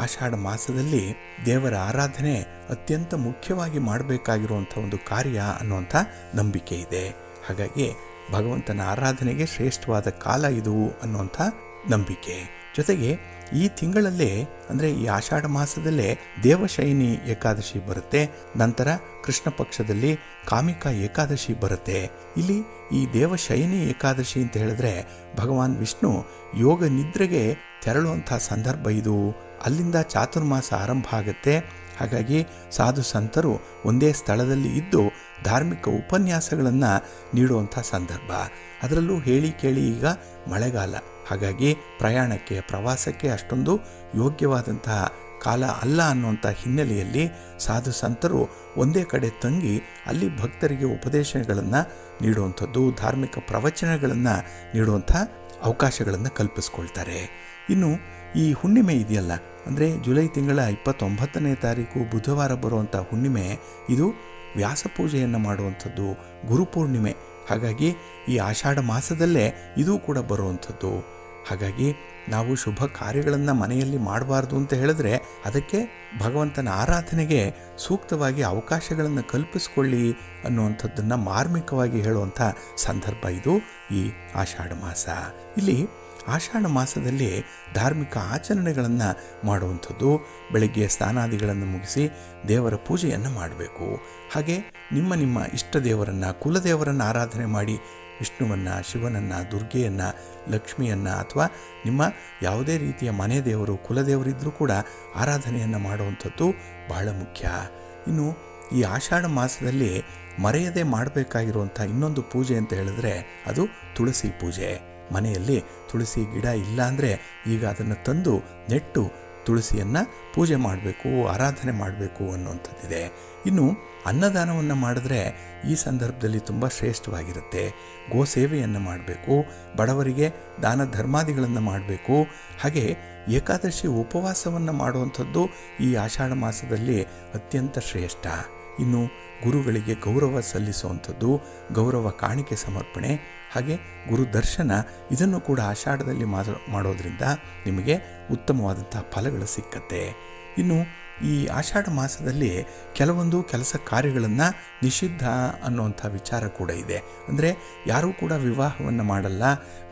ಆಷಾಢ ಮಾಸದಲ್ಲಿ ದೇವರ ಆರಾಧನೆ ಅತ್ಯಂತ ಮುಖ್ಯವಾಗಿ ಮಾಡಬೇಕಾಗಿರುವಂಥ ಒಂದು ಕಾರ್ಯ ಅನ್ನುವಂಥ ನಂಬಿಕೆ ಇದೆ. ಹಾಗಾಗಿ ಭಗವಂತನ ಆರಾಧನೆಗೆ ಶ್ರೇಷ್ಠವಾದ ಕಾಲ ಇದು ಅನ್ನುವಂಥ ನಂಬಿಕೆ. ಜೊತೆಗೆ ಈ ತಿಂಗಳಲ್ಲೇ ಅಂದರೆ ಈ ಆಷಾಢ ಮಾಸದಲ್ಲೇ ದೇವಶಯನಿ ಏಕಾದಶಿ ಬರುತ್ತೆ. ನಂತರ ಕೃಷ್ಣ ಪಕ್ಷದಲ್ಲಿ ಕಾಮಿಕಾ ಏಕಾದಶಿ ಬರುತ್ತೆ. ಇಲ್ಲಿ ಈ ದೇವಶಯನಿ ಏಕಾದಶಿ ಅಂತ ಹೇಳಿದ್ರೆ ಭಗವಾನ್ ವಿಷ್ಣು ಯೋಗ ನಿದ್ರೆಗೆ ತೆರಳುವಂಥ ಸಂದರ್ಭ ಇದು. ಅಲ್ಲಿಂದ ಚಾತುರ್ಮಾಸ ಆರಂಭ ಆಗುತ್ತೆ. ಹಾಗಾಗಿ ಸಾಧು ಸಂತರು ಒಂದೇ ಸ್ಥಳದಲ್ಲಿ ಇದ್ದು ಧಾರ್ಮಿಕ ಉಪನ್ಯಾಸಗಳನ್ನು ನೀಡುವಂಥ ಸಂದರ್ಭ. ಅದರಲ್ಲೂ ಹೇಳಿ ಕೇಳಿ ಈಗ ಮಳೆಗಾಲ, ಹಾಗಾಗಿ ಪ್ರಯಾಣಕ್ಕೆ ಪ್ರವಾಸಕ್ಕೆ ಅಷ್ಟೊಂದು ಯೋಗ್ಯವಾದಂತಹ ಕಾಲ ಅಲ್ಲ ಅನ್ನುವಂಥ ಹಿನ್ನೆಲೆಯಲ್ಲಿ ಸಾಧು ಸಂತರು ಒಂದೇ ಕಡೆ ತಂಗಿ ಅಲ್ಲಿ ಭಕ್ತರಿಗೆ ಉಪದೇಶಗಳನ್ನು ನೀಡುವಂಥದ್ದು, ಧಾರ್ಮಿಕ ಪ್ರವಚನಗಳನ್ನು ನೀಡುವಂಥ ಅವಕಾಶಗಳನ್ನು ಕಲ್ಪಿಸ್ಕೊಳ್ತಾರೆ. ಇನ್ನು ಈ ಹುಣ್ಣಿಮೆ ಇದೆಯಲ್ಲ, ಅಂದರೆ ಜುಲೈ ತಿಂಗಳ 29ನೇ ತಾರೀಕು ಬುಧವಾರ ಬರುವಂಥ ಹುಣ್ಣಿಮೆ, ಇದು ವ್ಯಾಸಪೂಜೆಯನ್ನು ಮಾಡುವಂಥದ್ದು, ಗುರುಪೂರ್ಣಿಮೆ. ಹಾಗಾಗಿ ಈ ಆಷಾಢ ಮಾಸದಲ್ಲೇ ಇದೂ ಕೂಡ ಬರುವಂಥದ್ದು. ಹಾಗಾಗಿ ನಾವು ಶುಭ ಕಾರ್ಯಗಳನ್ನು ಮನೆಯಲ್ಲಿ ಮಾಡಬಾರ್ದು ಅಂತ ಹೇಳಿದ್ರೆ ಅದಕ್ಕೆ ಭಗವಂತನ ಆರಾಧನೆಗೆ ಸೂಕ್ತವಾಗಿ ಅವಕಾಶಗಳನ್ನು ಕಲ್ಪಿಸ್ಕೊಳ್ಳಿ ಅನ್ನುವಂಥದ್ದನ್ನು ಮಾರ್ಮಿಕವಾಗಿ ಹೇಳುವಂಥ ಸಂದರ್ಭ ಇದು ಈ ಆಷಾಢ ಮಾಸ. ಇಲ್ಲಿ ಆಷಾಢ ಮಾಸದಲ್ಲಿ ಧಾರ್ಮಿಕ ಆಚರಣೆಗಳನ್ನು ಮಾಡುವಂಥದ್ದು, ಬೆಳಗ್ಗೆ ಸ್ನಾನಾದಿಗಳನ್ನು ಮುಗಿಸಿ ದೇವರ ಪೂಜೆಯನ್ನು ಮಾಡಬೇಕು. ಹಾಗೆ ನಿಮ್ಮ ನಿಮ್ಮ ಇಷ್ಟ ದೇವರನ್ನು, ಕುಲದೇವರನ್ನು ಆರಾಧನೆ ಮಾಡಿ ವಿಷ್ಣುವನ್ನು, ಶಿವನನ್ನು, ದುರ್ಗೆಯನ್ನು, ಲಕ್ಷ್ಮಿಯನ್ನು ಅಥವಾ ನಿಮ್ಮ ಯಾವುದೇ ರೀತಿಯ ಮನೆ ದೇವರು, ಕುಲದೇವರಿದ್ದರೂ ಕೂಡ ಆರಾಧನೆಯನ್ನು ಮಾಡುವಂಥದ್ದು ಬಹಳ ಮುಖ್ಯ. ಇನ್ನು ಈ ಆಷಾಢ ಮಾಸದಲ್ಲಿ ಮರೆಯದೇ ಮಾಡಬೇಕಾಗಿರುವಂಥ ಇನ್ನೊಂದು ಪೂಜೆ ಅಂತ ಹೇಳಿದ್ರೆ ಅದು ತುಳಸಿ ಪೂಜೆ. ಮನೆಯಲ್ಲಿ ತುಳಸಿ ಗಿಡ ಇಲ್ಲ ಅಂದರೆ ಈಗ ಅದನ್ನು ತಂದು ನೆಟ್ಟು ತುಳಸಿಯನ್ನು ಪೂಜೆ ಮಾಡಬೇಕು, ಆರಾಧನೆ ಮಾಡಬೇಕು ಅನ್ನುವಂಥದ್ದಿದೆ. ಇನ್ನು ಅನ್ನದಾನವನ್ನು ಮಾಡಿದ್ರೆ ಈ ಸಂದರ್ಭದಲ್ಲಿ ತುಂಬ ಶ್ರೇಷ್ಠವಾಗಿರುತ್ತೆ. ಗೋ ಸೇವೆಯನ್ನು ಮಾಡಬೇಕು, ಬಡವರಿಗೆ ದಾನ ಧರ್ಮಾದಿಗಳನ್ನು ಮಾಡಬೇಕು. ಹಾಗೆ ಏಕಾದಶಿ ಉಪವಾಸವನ್ನು ಮಾಡುವಂಥದ್ದು ಈ ಆಷಾಢ ಮಾಸದಲ್ಲಿ ಅತ್ಯಂತ ಶ್ರೇಷ್ಠ. ಇನ್ನು ಗುರುಗಳಿಗೆ ಗೌರವ ಸಲ್ಲಿಸುವಂಥದ್ದು, ಗೌರವ ಕಾಣಿಕೆ ಸಮರ್ಪಣೆ, ಹಾಗೆ ಗುರು ದರ್ಶನ, ಇದನ್ನು ಕೂಡ ಆಷಾಢದಲ್ಲಿ ಮಾಡೋದ್ರಿಂದ ನಿಮಗೆ ಉತ್ತಮವಾದಂಥ ಫಲಗಳು ಸಿಕ್ಕತ್ತೆ. ಇನ್ನು ಈ ಆಷಾಢ ಮಾಸದಲ್ಲಿ ಕೆಲವೊಂದು ಕೆಲಸ ಕಾರ್ಯಗಳನ್ನು ನಿಷಿದ್ಧ ಅನ್ನುವಂಥ ವಿಚಾರ ಕೂಡ ಇದೆ. ಅಂದರೆ ಯಾರೂ ಕೂಡ ವಿವಾಹವನ್ನು ಮಾಡಲ್ಲ.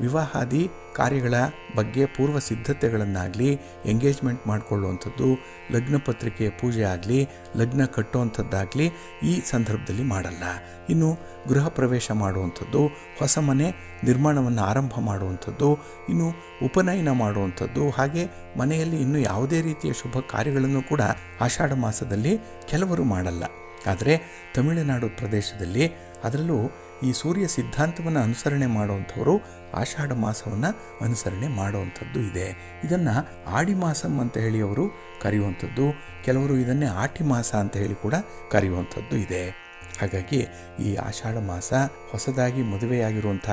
ವಿವಾಹಾದಿ ಕಾರ್ಯಗಳ ಬಗ್ಗೆ ಪೂರ್ವ ಸಿದ್ಧತೆಗಳನ್ನಾಗಲಿ, ಎಂಗೇಜ್ಮೆಂಟ್ ಮಾಡಿಕೊಳ್ಳುವಂಥದ್ದು, ಲಗ್ನ ಪತ್ರಿಕೆ ಪೂಜೆ ಆಗಲಿ, ಲಗ್ನ ಕಟ್ಟುವಂಥದ್ದಾಗಲಿ ಈ ಸಂದರ್ಭದಲ್ಲಿ ಮಾಡಲ್ಲ. ಇನ್ನು ಗೃಹ ಪ್ರವೇಶ ಮಾಡುವಂಥದ್ದು, ಹೊಸ ಮನೆ ನಿರ್ಮಾಣವನ್ನು ಆರಂಭ ಮಾಡುವಂಥದ್ದು, ಇನ್ನು ಉಪನಯನ ಮಾಡುವಂಥದ್ದು, ಹಾಗೆ ಮನೆಯಲ್ಲಿ ಇನ್ನು ಯಾವುದೇ ರೀತಿಯ ಶುಭ ಕಾರ್ಯಗಳನ್ನು ಕೂಡ ಆಷಾಢ ಮಾಸದಲ್ಲಿ ಕೆಲವರು ಮಾಡಲ್ಲ. ಆದರೆ ತಮಿಳುನಾಡು ಪ್ರದೇಶದಲ್ಲಿ, ಅದರಲ್ಲೂ ಈ ಸೂರ್ಯ ಸಿದ್ಧಾಂತವನ್ನು ಅನುಸರಣೆ ಮಾಡುವಂಥವರು ಆಷಾಢ ಮಾಸವನ್ನು ಅನುಸರಣೆ ಮಾಡುವಂಥದ್ದು ಇದೆ. ಇದನ್ನು ಆಡಿ ಮಾಸಂ ಅಂತ ಹೇಳಿ ಅವರು ಕರೆಯುವಂಥದ್ದು, ಕೆಲವರು ಇದನ್ನೇ ಆಟಿ ಮಾಸ ಅಂತ ಹೇಳಿ ಕೂಡ ಕರೆಯುವಂಥದ್ದು ಇದೆ. ಹಾಗಾಗಿ ಈ ಆಷಾಢ ಮಾಸ ಹೊಸದಾಗಿ ಮದುವೆಯಾಗಿರುವಂಥ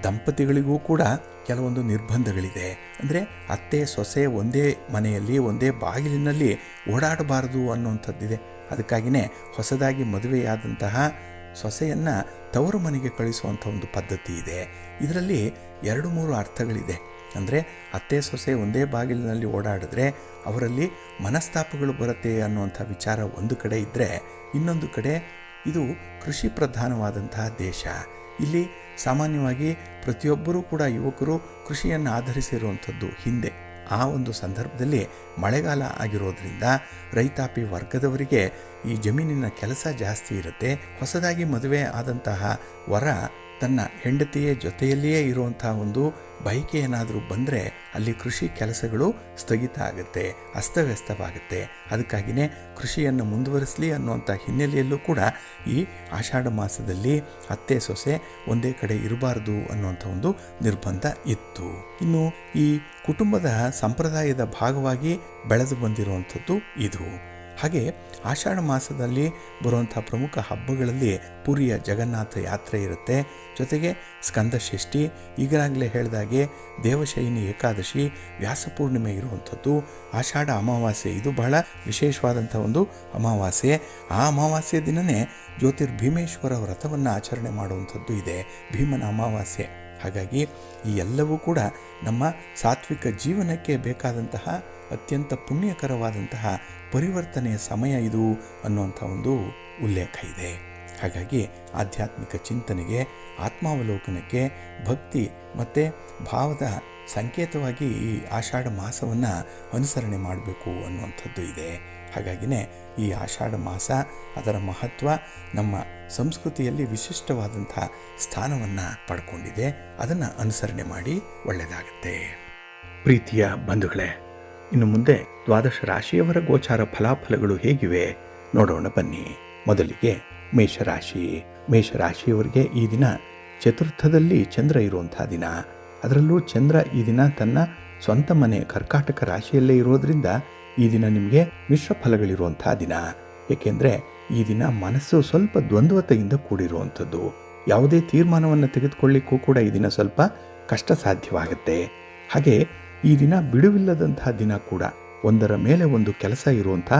ದಂಪತಿಗಳಿಗೂ ಕೂಡ ಕೆಲವೊಂದು ನಿರ್ಬಂಧಗಳಿದೆ. ಅಂದರೆ ಅತ್ತೆ ಸೊಸೆ ಒಂದೇ ಮನೆಯಲ್ಲಿ ಒಂದೇ ಬಾಗಿಲಿನಲ್ಲಿ ಓಡಾಡಬಾರದು ಅನ್ನುವಂಥದ್ದಿದೆ. ಅದಕ್ಕಾಗಿಯೇ ಹೊಸದಾಗಿ ಮದುವೆಯಾದಂತಹ ಸೊಸೆಯನ್ನು ತವರು ಮನೆಗೆ ಕಳಿಸುವಂಥ ಒಂದು ಪದ್ಧತಿ ಇದೆ. ಇದರಲ್ಲಿ 2-3 ಅರ್ಥಗಳಿದೆ. ಅಂದರೆ ಅತ್ತೆ ಸೊಸೆ ಒಂದೇ ಬಾಗಿಲಿನಲ್ಲಿ ಓಡಾಡಿದ್ರೆ ಅವರಲ್ಲಿ ಮನಸ್ತಾಪಗಳು ಬರುತ್ತೆ ಅನ್ನುವಂಥ ವಿಚಾರ ಒಂದು ಕಡೆ ಇದ್ದರೆ, ಇನ್ನೊಂದು ಕಡೆ ಇದು ಕೃಷಿ ಪ್ರಧಾನವಾದಂತಹ ದೇಶ. ಇಲ್ಲಿ ಸಾಮಾನ್ಯವಾಗಿ ಪ್ರತಿಯೊಬ್ಬರೂ ಕೂಡ ಯುವಕರು ಕೃಷಿಯನ್ನು ಆಧರಿಸಿರುವಂಥದ್ದು ಹಿಂದೆ. ಆ ಒಂದು ಸಂದರ್ಭದಲ್ಲಿ ಮಳೆಗಾಲ ಆಗಿರೋದ್ರಿಂದ ರೈತಾಪಿ ವರ್ಗದವರಿಗೆ ಈ ಜಮೀನಿನ ಕೆಲಸ ಜಾಸ್ತಿ ಇರುತ್ತೆ. ಹೊಸದಾಗಿ ಮದುವೆ ಆದಂತಹ ವರ ತನ್ನ ಹೆಂಡತಿಯ ಜೊತೆಯಲ್ಲಿಯೇ ಇರುವಂಥ ಒಂದು ಬಯಕೆ ಏನಾದರೂ ಬಂದರೆ ಅಲ್ಲಿ ಕೃಷಿ ಕೆಲಸಗಳು ಸ್ಥಗಿತ ಆಗುತ್ತೆ, ಅಸ್ತವ್ಯಸ್ತವಾಗುತ್ತೆ. ಅದಕ್ಕಾಗಿಯೇ ಕೃಷಿಯನ್ನು ಮುಂದುವರಿಸಲಿ ಅನ್ನುವಂಥ ಹಿನ್ನೆಲೆಯಲ್ಲೂ ಕೂಡ ಈ ಆಷಾಢ ಮಾಸದಲ್ಲಿ ಅತ್ತೆ ಸೊಸೆ ಒಂದೇ ಕಡೆ ಇರಬಾರ್ದು ಅನ್ನುವಂಥ ಒಂದು ನಿರ್ಬಂಧ ಇತ್ತು. ಇನ್ನು ಈ ಕುಟುಂಬದ ಸಂಪ್ರದಾಯದ ಭಾಗವಾಗಿ ಬೆಳೆದು ಬಂದಿರುವಂಥದ್ದು ಇದು. ಹಾಗೆ ಆಷಾಢ ಮಾಸದಲ್ಲಿ ಬರುವಂಥ ಪ್ರಮುಖ ಹಬ್ಬಗಳಲ್ಲಿ ಪುರಿಯ ಜಗನ್ನಾಥ ಯಾತ್ರೆ ಇರುತ್ತೆ. ಜೊತೆಗೆ ಸ್ಕಂದಷಷ್ಠಿ, ಈಗಾಗಲೇ ಹೇಳಿದಾಗೆ ದೇವಶಯನಿ ಏಕಾದಶಿ, ವ್ಯಾಸಪೂರ್ಣಿಮೆ ಇರುವಂಥದ್ದು, ಆಷಾಢ ಅಮಾವಾಸ್ಯೆ, ಇದು ಬಹಳ ವಿಶೇಷವಾದಂಥ ಒಂದು ಅಮಾವಾಸ್ಯೆ. ಆ ಅಮಾವಾಸ್ಯೆ ದಿನವೇ ಜ್ಯೋತಿರ್ಭೀಮೇಶ್ವರ ವ್ರತವನ್ನು ಆಚರಣೆ ಮಾಡುವಂಥದ್ದು ಇದೆ, ಭೀಮನ ಅಮಾವಾಸ್ಯೆ. ಹಾಗಾಗಿ ಈ ಎಲ್ಲವೂ ಕೂಡ ನಮ್ಮ ಸಾತ್ವಿಕ ಜೀವನಕ್ಕೆ ಬೇಕಾದಂತಹ ಅತ್ಯಂತ ಪುಣ್ಯಕರವಾದಂತಹ ಪರಿವರ್ತನೆಯ ಸಮಯ ಇದು ಅನ್ನುವಂಥ ಒಂದು ಉಲ್ಲೇಖ ಇದೆ. ಹಾಗಾಗಿ ಆಧ್ಯಾತ್ಮಿಕ ಚಿಂತನೆಗೆ, ಆತ್ಮಾವಲೋಕನಕ್ಕೆ, ಭಕ್ತಿ ಮತ್ತು ಭಾವದ ಸಂಕೇತವಾಗಿ ಈ ಆಷಾಢ ಮಾಸವನ್ನು ಅನುಸರಣೆ ಮಾಡಬೇಕು ಅನ್ನುವಂಥದ್ದು ಇದೆ. ಹಾಗಾಗಿನೇ ಈ ಆಷಾಢ ಮಾಸ ಅದರ ಮಹತ್ವ ನಮ್ಮ ಸಂಸ್ಕೃತಿಯಲ್ಲಿ ವಿಶಿಷ್ಟವಾದಂಥ ಸ್ಥಾನವನ್ನು ಪಡ್ಕೊಂಡಿದೆ. ಅದನ್ನು ಅನುಸರಣೆ ಮಾಡಿ ಒಳ್ಳೆಯದಾಗುತ್ತೆ. ಪ್ರೀತಿಯ ಬಂಧುಗಳೇ, ಇನ್ನು ಮುಂದೆ ದ್ವಾದಶ ರಾಶಿಯವರ ಗೋಚಾರ ಫಲಾಫಲಗಳು ಹೇಗಿವೆ ನೋಡೋಣ ಬನ್ನಿ. ಮೊದಲಿಗೆ ಮೇಷರಾಶಿ. ಮೇಷರಾಶಿಯವರಿಗೆ ಈ ದಿನ ಚತುರ್ಥದಲ್ಲಿ ಚಂದ್ರ ಇರುವಂಥ ದಿನ. ಅದರಲ್ಲೂ ಚಂದ್ರ ಈ ದಿನ ತನ್ನ ಸ್ವಂತ ಮನೆ ಕರ್ಕಾಟಕ ರಾಶಿಯಲ್ಲೇ ಇರೋದ್ರಿಂದ ಈ ದಿನ ನಿಮಗೆ ಮಿಶ್ರ ಫಲಗಳಿರುವಂಥ ದಿನ. ಏಕೆಂದರೆ ಈ ದಿನ ಮನಸ್ಸು ಸ್ವಲ್ಪ ದ್ವಂದ್ವತೆಯಿಂದ ಕೂಡಿರುವಂಥದ್ದು. ಯಾವುದೇ ತೀರ್ಮಾನವನ್ನು ತೆಗೆದುಕೊಳ್ಳಿಕ್ಕೂ ಕೂಡ ಈ ದಿನ ಸ್ವಲ್ಪ ಕಷ್ಟ ಸಾಧ್ಯವಾಗುತ್ತೆ. ಹಾಗೆ ಈ ದಿನ ಬಿಡುವಿಲ್ಲದಂತಹ ದಿನ ಕೂಡ. ಒಂದರ ಮೇಲೆ ಒಂದು ಕೆಲಸ ಇರುವಂಥ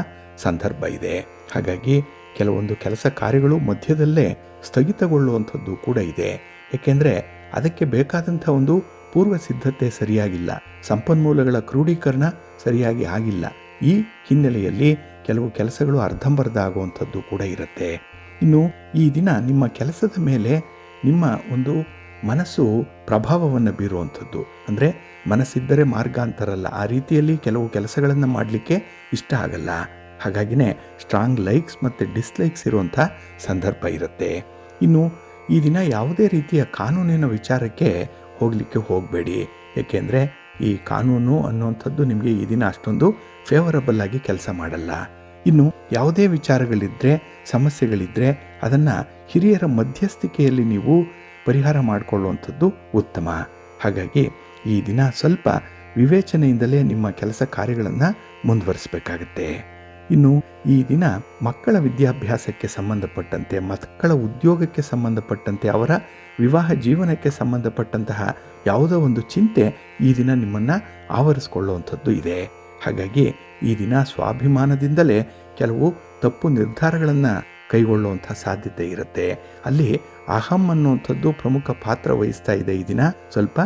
ಸಂದರ್ಭ ಇದೆ. ಹಾಗಾಗಿ ಕೆಲವೊಂದು ಕೆಲಸ ಕಾರ್ಯಗಳು ಮಧ್ಯದಲ್ಲೇ ಸ್ಥಗಿತಗೊಳ್ಳುವಂಥದ್ದು ಕೂಡ ಇದೆ. ಏಕೆಂದರೆ ಅದಕ್ಕೆ ಬೇಕಾದಂಥ ಒಂದು ಪೂರ್ವ ಸಿದ್ಧತೆ ಸರಿಯಾಗಿಲ್ಲ, ಸಂಪನ್ಮೂಲಗಳ ಕ್ರೋಢೀಕರಣ ಸರಿಯಾಗಿ ಆಗಿಲ್ಲ. ಈ ಹಿನ್ನೆಲೆಯಲ್ಲಿ ಕೆಲವು ಕೆಲಸಗಳು ಅರ್ಧಂಬರ್ಧ ಆಗುವಂಥದ್ದು ಕೂಡ ಇರುತ್ತೆ. ಇನ್ನು ಈ ದಿನ ನಿಮ್ಮ ಕೆಲಸದ ಮೇಲೆ ನಿಮ್ಮ ಒಂದು ಮನಸ್ಸು ಪ್ರಭಾವವನ್ನು ಬೀರುವಂಥದ್ದು. ಅಂದರೆ ಮನಸ್ಸಿದ್ದರೆ ಮಾರ್ಗ ಅಂತಾರಲ್ಲ, ಆ ರೀತಿಯಲ್ಲಿ ಕೆಲವು ಕೆಲಸಗಳನ್ನು ಮಾಡಲಿಕ್ಕೆ ಇಷ್ಟ ಆಗಲ್ಲ. ಹಾಗಾಗಿನೇ ಸ್ಟ್ರಾಂಗ್ ಲೈಕ್ಸ್ ಮತ್ತು ಡಿಸ್ಲೈಕ್ಸ್ ಇರುವಂಥ ಸಂದರ್ಭ ಇರುತ್ತೆ. ಇನ್ನು ಈ ದಿನ ಯಾವುದೇ ರೀತಿಯ ಕಾನೂನಿನ ವಿಚಾರಕ್ಕೆ ಹೋಗಲಿಕ್ಕೆ ಹೋಗಬೇಡಿ. ಏಕೆಂದರೆ ಈ ಕಾನೂನು ಅನ್ನುವಂಥದ್ದು ನಿಮಗೆ ಈ ದಿನ ಅಷ್ಟೊಂದು ಫೇವರಬಲ್ ಆಗಿ ಕೆಲಸ ಮಾಡಲ್ಲ. ಇನ್ನು ಯಾವುದೇ ವಿಚಾರಗಳಿದ್ದರೆ, ಸಮಸ್ಯೆಗಳಿದ್ದರೆ ಅದನ್ನು ಹಿರಿಯರ ಮಧ್ಯಸ್ಥಿಕೆಯಲ್ಲಿ ನೀವು ಪರಿಹಾರ ಮಾಡಿಕೊಳ್ಳುವಂಥದ್ದು ಉತ್ತಮ. ಹಾಗಾಗಿ ಈ ದಿನ ಸ್ವಲ್ಪ ವಿವೇಚನೆಯಿಂದಲೇ ನಿಮ್ಮ ಕೆಲಸ ಕಾರ್ಯಗಳನ್ನು ಮುಂದುವರಿಸಬೇಕಾಗತ್ತೆ. ಇನ್ನು ಈ ದಿನ ಮಕ್ಕಳ ವಿದ್ಯಾಭ್ಯಾಸಕ್ಕೆ ಸಂಬಂಧಪಟ್ಟಂತೆ, ಮಕ್ಕಳ ಉದ್ಯೋಗಕ್ಕೆ ಸಂಬಂಧಪಟ್ಟಂತೆ, ಅವರ ವಿವಾಹ ಜೀವನಕ್ಕೆ ಸಂಬಂಧಪಟ್ಟಂತಹ ಯಾವುದೋ ಒಂದು ಚಿಂತೆ ಈ ದಿನ ನಿಮ್ಮನ್ನು ಆವರಿಸಿಕೊಳ್ಳುವಂಥದ್ದು ಇದೆ. ಹಾಗಾಗಿ ಈ ದಿನ ಸ್ವಾಭಿಮಾನದಿಂದಲೇ ಕೆಲವು ತಪ್ಪು ನಿರ್ಧಾರಗಳನ್ನು ಕೈಗೊಳ್ಳುವಂಥ ಸಾಧ್ಯತೆ ಇರುತ್ತೆ. ಅಲ್ಲಿ ಅಹಂ ಅನ್ನುವಂಥದ್ದು ಪ್ರಮುಖ ಪಾತ್ರ ವಹಿಸ್ತಾ ಇದೆ. ಈ ದಿನ ಸ್ವಲ್ಪ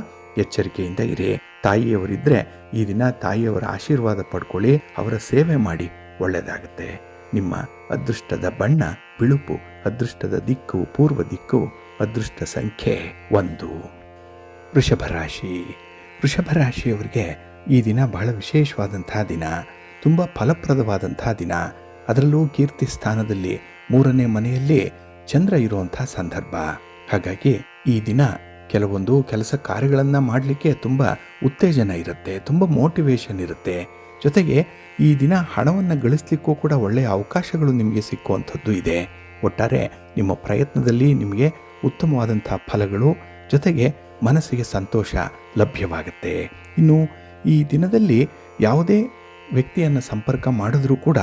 ಎಚ್ಚರಿಕೆಯಿಂದ ಇರಿ. ತಾಯಿಯವರಿದ್ದರೆ ಈ ದಿನ ತಾಯಿಯವರ ಆಶೀರ್ವಾದ ಪಡ್ಕೊಳ್ಳಿ, ಅವರ ಸೇವೆ ಮಾಡಿ, ಒಳ್ಳೆಯದಾಗುತ್ತೆ. ನಿಮ್ಮ ಅದೃಷ್ಟದ ಬಣ್ಣ ಬಿಳುಪು, ಅದೃಷ್ಟದ ದಿಕ್ಕು ಪೂರ್ವ ದಿಕ್ಕು, ಅದೃಷ್ಟ ಸಂಖ್ಯೆ 1. ವೃಷಭ ರಾಶಿ. ವೃಷಭ ರಾಶಿಯವರಿಗೆ ಈ ದಿನ ಬಹಳ ವಿಶೇಷವಾದಂಥ ದಿನ, ತುಂಬ ಫಲಪ್ರದವಾದಂಥ ದಿನ. ಅದರಲ್ಲೂ ಕೀರ್ತಿ ಸ್ಥಾನದಲ್ಲಿ 3ನೇ ಮನೆಯಲ್ಲಿ ಚಂದ್ರ ಇರುವಂಥ ಸಂದರ್ಭ. ಹಾಗಾಗಿ ಈ ದಿನ ಕೆಲವೊಂದು ಕೆಲಸ ಕಾರ್ಯಗಳನ್ನು ಮಾಡಲಿಕ್ಕೆ ತುಂಬ ಉತ್ತೇಜನ ಇರುತ್ತೆ, ತುಂಬ ಮೋಟಿವೇಶನ್ ಇರುತ್ತೆ. ಜೊತೆಗೆ ಈ ದಿನ ಹಣವನ್ನು ಗಳಿಸಲಿಕ್ಕೂ ಕೂಡ ಒಳ್ಳೆಯ ಅವಕಾಶಗಳು ನಿಮಗೆ ಸಿಕ್ಕುವಂಥದ್ದು ಇದೆ. ಒಟ್ಟಾರೆ ನಿಮ್ಮ ಪ್ರಯತ್ನದಲ್ಲಿ ನಿಮಗೆ ಉತ್ತಮವಾದಂಥ ಫಲಗಳು, ಜೊತೆಗೆ ಮನಸ್ಸಿಗೆ ಸಂತೋಷ ಲಭ್ಯವಾಗುತ್ತೆ. ಇನ್ನು ಈ ದಿನದಲ್ಲಿ ಯಾವುದೇ ವ್ಯಕ್ತಿಯನ್ನು ಸಂಪರ್ಕ ಮಾಡಿದ್ರೂ ಕೂಡ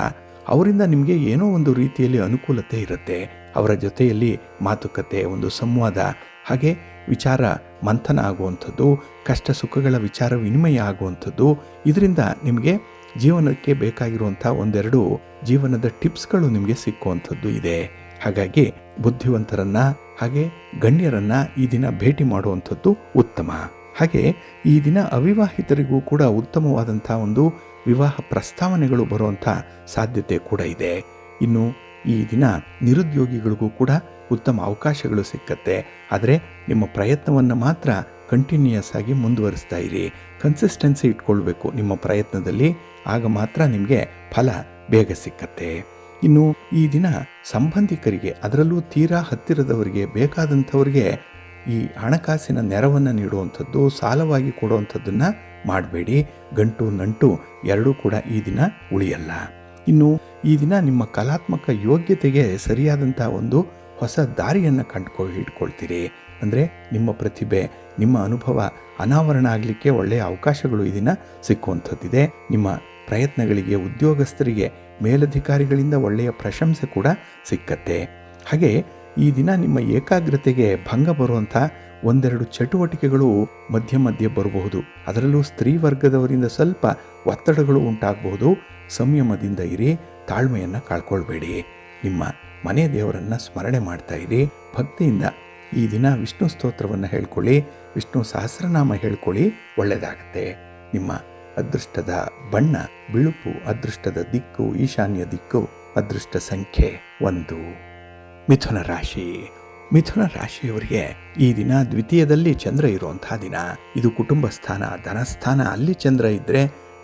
ಅವರಿಂದ ನಿಮಗೆ ಏನೋ ಒಂದು ರೀತಿಯಲ್ಲಿ ಅನುಕೂಲತೆ ಇರುತ್ತೆ. ಅವರ ಜೊತೆಯಲ್ಲಿ ಮಾತುಕತೆ, ಒಂದು ಸಂವಾದ, ಹಾಗೆ ವಿಚಾರ ಮಂಥನ ಆಗುವಂಥದ್ದು, ಕಷ್ಟ ಸುಖಗಳ ವಿಚಾರ ವಿನಿಮಯ ಆಗುವಂಥದ್ದು. ಇದರಿಂದ ನಿಮಗೆ ಜೀವನಕ್ಕೆ ಬೇಕಾಗಿರುವಂಥ ಒಂದೆರಡು ಜೀವನದ ಟಿಪ್ಸ್ಗಳು ನಿಮಗೆ ಸಿಕ್ಕುವಂಥದ್ದು ಇದೆ. ಹಾಗಾಗಿ ಬುದ್ಧಿವಂತರನ್ನ ಹಾಗೆ ಗಣ್ಯರನ್ನ ಈ ದಿನ ಭೇಟಿ ಮಾಡುವಂಥದ್ದು ಉತ್ತಮ. ಹಾಗೆ ಈ ದಿನ ಅವಿವಾಹಿತರಿಗೂ ಕೂಡ ಉತ್ತಮವಾದಂಥ ಒಂದು ವಿವಾಹ ಪ್ರಸ್ತಾವನೆಗಳು ಬರುವಂಥ ಸಾಧ್ಯತೆ ಕೂಡ ಇದೆ. ಇನ್ನು ಈ ದಿನ ನಿರುದ್ಯೋಗಿಗಳಿಗೂ ಕೂಡ ಉತ್ತಮ ಅವಕಾಶಗಳು ಸಿಕ್ಕತ್ತೆ. ಆದರೆ ನಿಮ್ಮ ಪ್ರಯತ್ನವನ್ನು ಮಾತ್ರ ಕಂಟಿನ್ಯೂಯಸ್ ಆಗಿ ಮುಂದುವರಿಸ್ತಾ ಇರಿ. ಕನ್ಸಿಸ್ಟೆನ್ಸಿ ಇಟ್ಕೊಳ್ಬೇಕು ನಿಮ್ಮ ಪ್ರಯತ್ನದಲ್ಲಿ, ಆಗ ಮಾತ್ರ ನಿಮಗೆ ಫಲ ಬೇಗ ಸಿಕ್ಕತ್ತೆ. ಇನ್ನು ಈ ದಿನ ಸಂಬಂಧಿಕರಿಗೆ, ಅದರಲ್ಲೂ ತೀರಾ ಹತ್ತಿರದವರಿಗೆ ಬೇಕಾದಂಥವ್ರಿಗೆ ಈ ಹಣಕಾಸಿನ ನೆರವನ್ನು ನೀಡುವಂಥದ್ದು, ಸಾಲವಾಗಿ ಕೊಡುವಂಥದ್ದನ್ನು ಮಾಡಬೇಡಿ. ಗಂಟು ನಂಟು ಎರಡೂ ಕೂಡ ಈ ದಿನ ಉಳಿಯಲ್ಲ. ಇನ್ನು ಈ ದಿನ ನಿಮ್ಮ ಕಲಾತ್ಮಕ ಯೋಗ್ಯತೆಗೆ ಸರಿಯಾದಂಥ ಒಂದು ಹೊಸ ದಾರಿಯನ್ನು ಹಿಡ್ಕೊಳ್ತೀರಿ. ಅಂದರೆ ನಿಮ್ಮ ಪ್ರತಿಭೆ, ನಿಮ್ಮ ಅನುಭವ ಅನಾವರಣ ಆಗಲಿಕ್ಕೆ ಒಳ್ಳೆಯ ಅವಕಾಶಗಳು ಈ ದಿನ ಸಿಕ್ಕುವಂಥದ್ದಿದೆ. ನಿಮ್ಮ ಪ್ರಯತ್ನಗಳಿಗೆ ಉದ್ಯೋಗಸ್ಥರಿಗೆ ಮೇಲಧಿಕಾರಿಗಳಿಂದ ಒಳ್ಳೆಯ ಪ್ರಶಂಸೆ ಕೂಡ ಸಿಕ್ಕತ್ತೆ. ಹಾಗೆ ಈ ದಿನ ನಿಮ್ಮ ಏಕಾಗ್ರತೆಗೆ ಭಂಗ ಬರುವಂಥ ಒಂದೆರಡು ಚಟುವಟಿಕೆಗಳು ಮಧ್ಯೆ ಮಧ್ಯೆ ಬರಬಹುದು. ಅದರಲ್ಲೂ ಸ್ತ್ರೀ ವರ್ಗದವರಿಂದ ಸ್ವಲ್ಪ ಒತ್ತಡಗಳು ಉಂಟಾಗಬಹುದು. ಸಂಯಮದಿಂದ ಇರಿ, ತಾಳ್ಮೆಯನ್ನು ಕಳ್ಕೊಳ್ಬೇಡಿ. ನಿಮ್ಮ ಮನೆ ದೇವರನ್ನು ಸ್ಮರಣೆ ಮಾಡ್ತಾ ಇರಿ. ಭಕ್ತಿಯಿಂದ ಈ ದಿನ ವಿಷ್ಣು ಸ್ತೋತ್ರವನ್ನು ಹೇಳ್ಕೊಳ್ಳಿ, ವಿಷ್ಣು ಸಹಸ್ರನಾಮ ಹೇಳ್ಕೊಳ್ಳಿ, ಒಳ್ಳೆಯದಾಗತ್ತೆ. ನಿಮ್ಮ ಅದೃಷ್ಟದ ಬಣ್ಣ ಬಿಳುಪು, ಅದೃಷ್ಟದ ದಿಕ್ಕು ಈಶಾನ್ಯ ದಿಕ್ಕು, ಅದೃಷ್ಟ ಸಂಖ್ಯೆ 1. ಮಿಥುನ ರಾಶಿ. ಮಿಥುನ ರಾಶಿಯವರಿಗೆ ಈ ದಿನ ದ್ವಿತೀಯದಲ್ಲಿ ಚಂದ್ರ ಇರುವಂತಹ ದಿನ. ಇದು ಕುಟುಂಬ ಸ್ಥಾನ, ಧನಸ್ಥಾನ. ಅಲ್ಲಿ ಚಂದ್ರ ಇದ್ದರೆ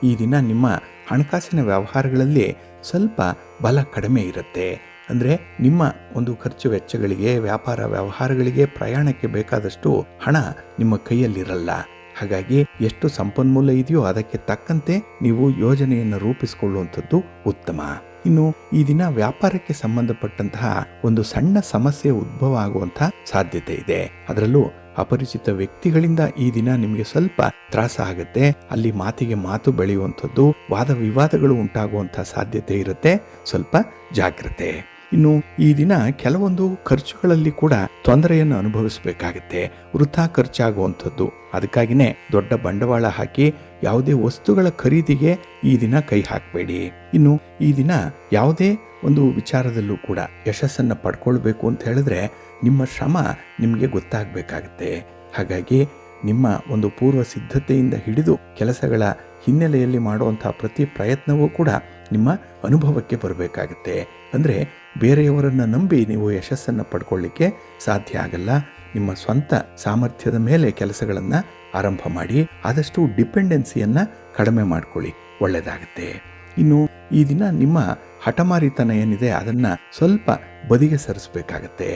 ಈ ದಿನ ನಿಮ್ಮ ಹಣಕಾಸಿನ ವ್ಯವಹಾರಗಳಲ್ಲಿ ಸ್ವಲ್ಪ ಬಲ ಕಡಿಮೆ ಇರುತ್ತೆ. ಅಂದರೆ ನಿಮ್ಮ ಒಂದು ಖರ್ಚು ವೆಚ್ಚಗಳಿಗೆ, ವ್ಯಾಪಾರ ವ್ಯವಹಾರಗಳಿಗೆ, ಪ್ರಯಾಣಕ್ಕೆ ಬೇಕಾದಷ್ಟು ಹಣ ನಿಮ್ಮ ಕೈಯಲ್ಲಿರಲ್ಲ. ಹಾಗಾಗಿ ಎಷ್ಟು ಸಂಪನ್ಮೂಲ ಇದೆಯೋ ಅದಕ್ಕೆ ತಕ್ಕಂತೆ ನೀವು ಯೋಜನೆಯನ್ನು ರೂಪಿಸಿಕೊಳ್ಳುವಂಥದ್ದು ಉತ್ತಮ. ಇನ್ನು ಈ ದಿನ ವ್ಯಾಪಾರಕ್ಕೆ ಸಂಬಂಧಪಟ್ಟಂತಹ ಒಂದು ಸಣ್ಣ ಸಮಸ್ಯೆ ಉದ್ಭವ ಆಗುವಂತಹ ಸಾಧ್ಯತೆ ಇದೆ. ಅದರಲ್ಲೂ ಅಪರಿಚಿತ ವ್ಯಕ್ತಿಗಳಿಂದ ಈ ದಿನ ನಿಮಗೆ ಸ್ವಲ್ಪ ತ್ರಾಸ ಆಗುತ್ತೆ. ಅಲ್ಲಿ ಮಾತಿಗೆ ಮಾತು ಬೆಳೆಯುವಂಥದ್ದು, ವಾದ ವಿವಾದಗಳು ಉಂಟಾಗುವಂತಹ ಸಾಧ್ಯತೆ ಇರುತ್ತೆ. ಸ್ವಲ್ಪ ಜಾಗ್ರತೆ. ಇನ್ನು ಈ ದಿನ ಕೆಲವೊಂದು ಖರ್ಚುಗಳಲ್ಲಿ ಕೂಡ ತೊಂದರೆಯನ್ನು ಅನುಭವಿಸಬೇಕಾಗತ್ತೆ. ವೃಥಾ ಖರ್ಚಾಗುವಂಥದ್ದು. ಅದಕ್ಕಾಗಿಯೇ ದೊಡ್ಡ ಬಂಡವಾಳ ಹಾಕಿ ಯಾವುದೇ ವಸ್ತುಗಳ ಖರೀದಿಗೆ ಈ ದಿನ ಕೈ ಹಾಕಬೇಡಿ. ಇನ್ನು ಈ ದಿನ ಯಾವುದೇ ಒಂದು ವಿಚಾರದಲ್ಲೂ ಕೂಡ ಯಶಸ್ಸನ್ನು ಪಡ್ಕೊಳ್ಬೇಕು ಅಂತ ಹೇಳಿದ್ರೆ ನಿಮ್ಮ ಶ್ರಮ ನಿಮಗೆ ಗೊತ್ತಾಗಬೇಕಾಗತ್ತೆ. ಹಾಗಾಗಿ ನಿಮ್ಮ ಒಂದು ಪೂರ್ವ ಸಿದ್ಧತೆಯಿಂದ ಹಿಡಿದು ಕೆಲಸಗಳ ಹಿನ್ನೆಲೆಯಲ್ಲಿ ಮಾಡುವಂತಹ ಪ್ರತಿ ಪ್ರಯತ್ನವೂ ಕೂಡ ನಿಮ್ಮ ಅನುಭವಕ್ಕೆ ಬರಬೇಕಾಗತ್ತೆ. ಅಂದರೆ ಬೇರೆಯವರನ್ನು ನಂಬಿ ನೀವು ಯಶಸ್ಸನ್ನು ಪಡ್ಕೊಳ್ಳಿಕ್ಕೆ ಸಾಧ್ಯ ಆಗಲ್ಲ. ನಿಮ್ಮ ಸ್ವಂತ ಸಾಮರ್ಥ್ಯದ ಮೇಲೆ ಕೆಲಸಗಳನ್ನು ಆರಂಭ ಮಾಡಿ. ಆದಷ್ಟು ಡಿಪೆಂಡೆನ್ಸಿಯನ್ನು ಕಡಿಮೆ ಮಾಡ್ಕೊಳ್ಳಿ, ಒಳ್ಳೆಯದಾಗುತ್ತೆ. ಇನ್ನು ಈ ದಿನ ನಿಮ್ಮ ಹಠಮಾರಿತನ ಏನಿದೆ ಅದನ್ನು ಸ್ವಲ್ಪ ಬದಿಗೆ ಸರಿಸಬೇಕಾಗತ್ತೆ.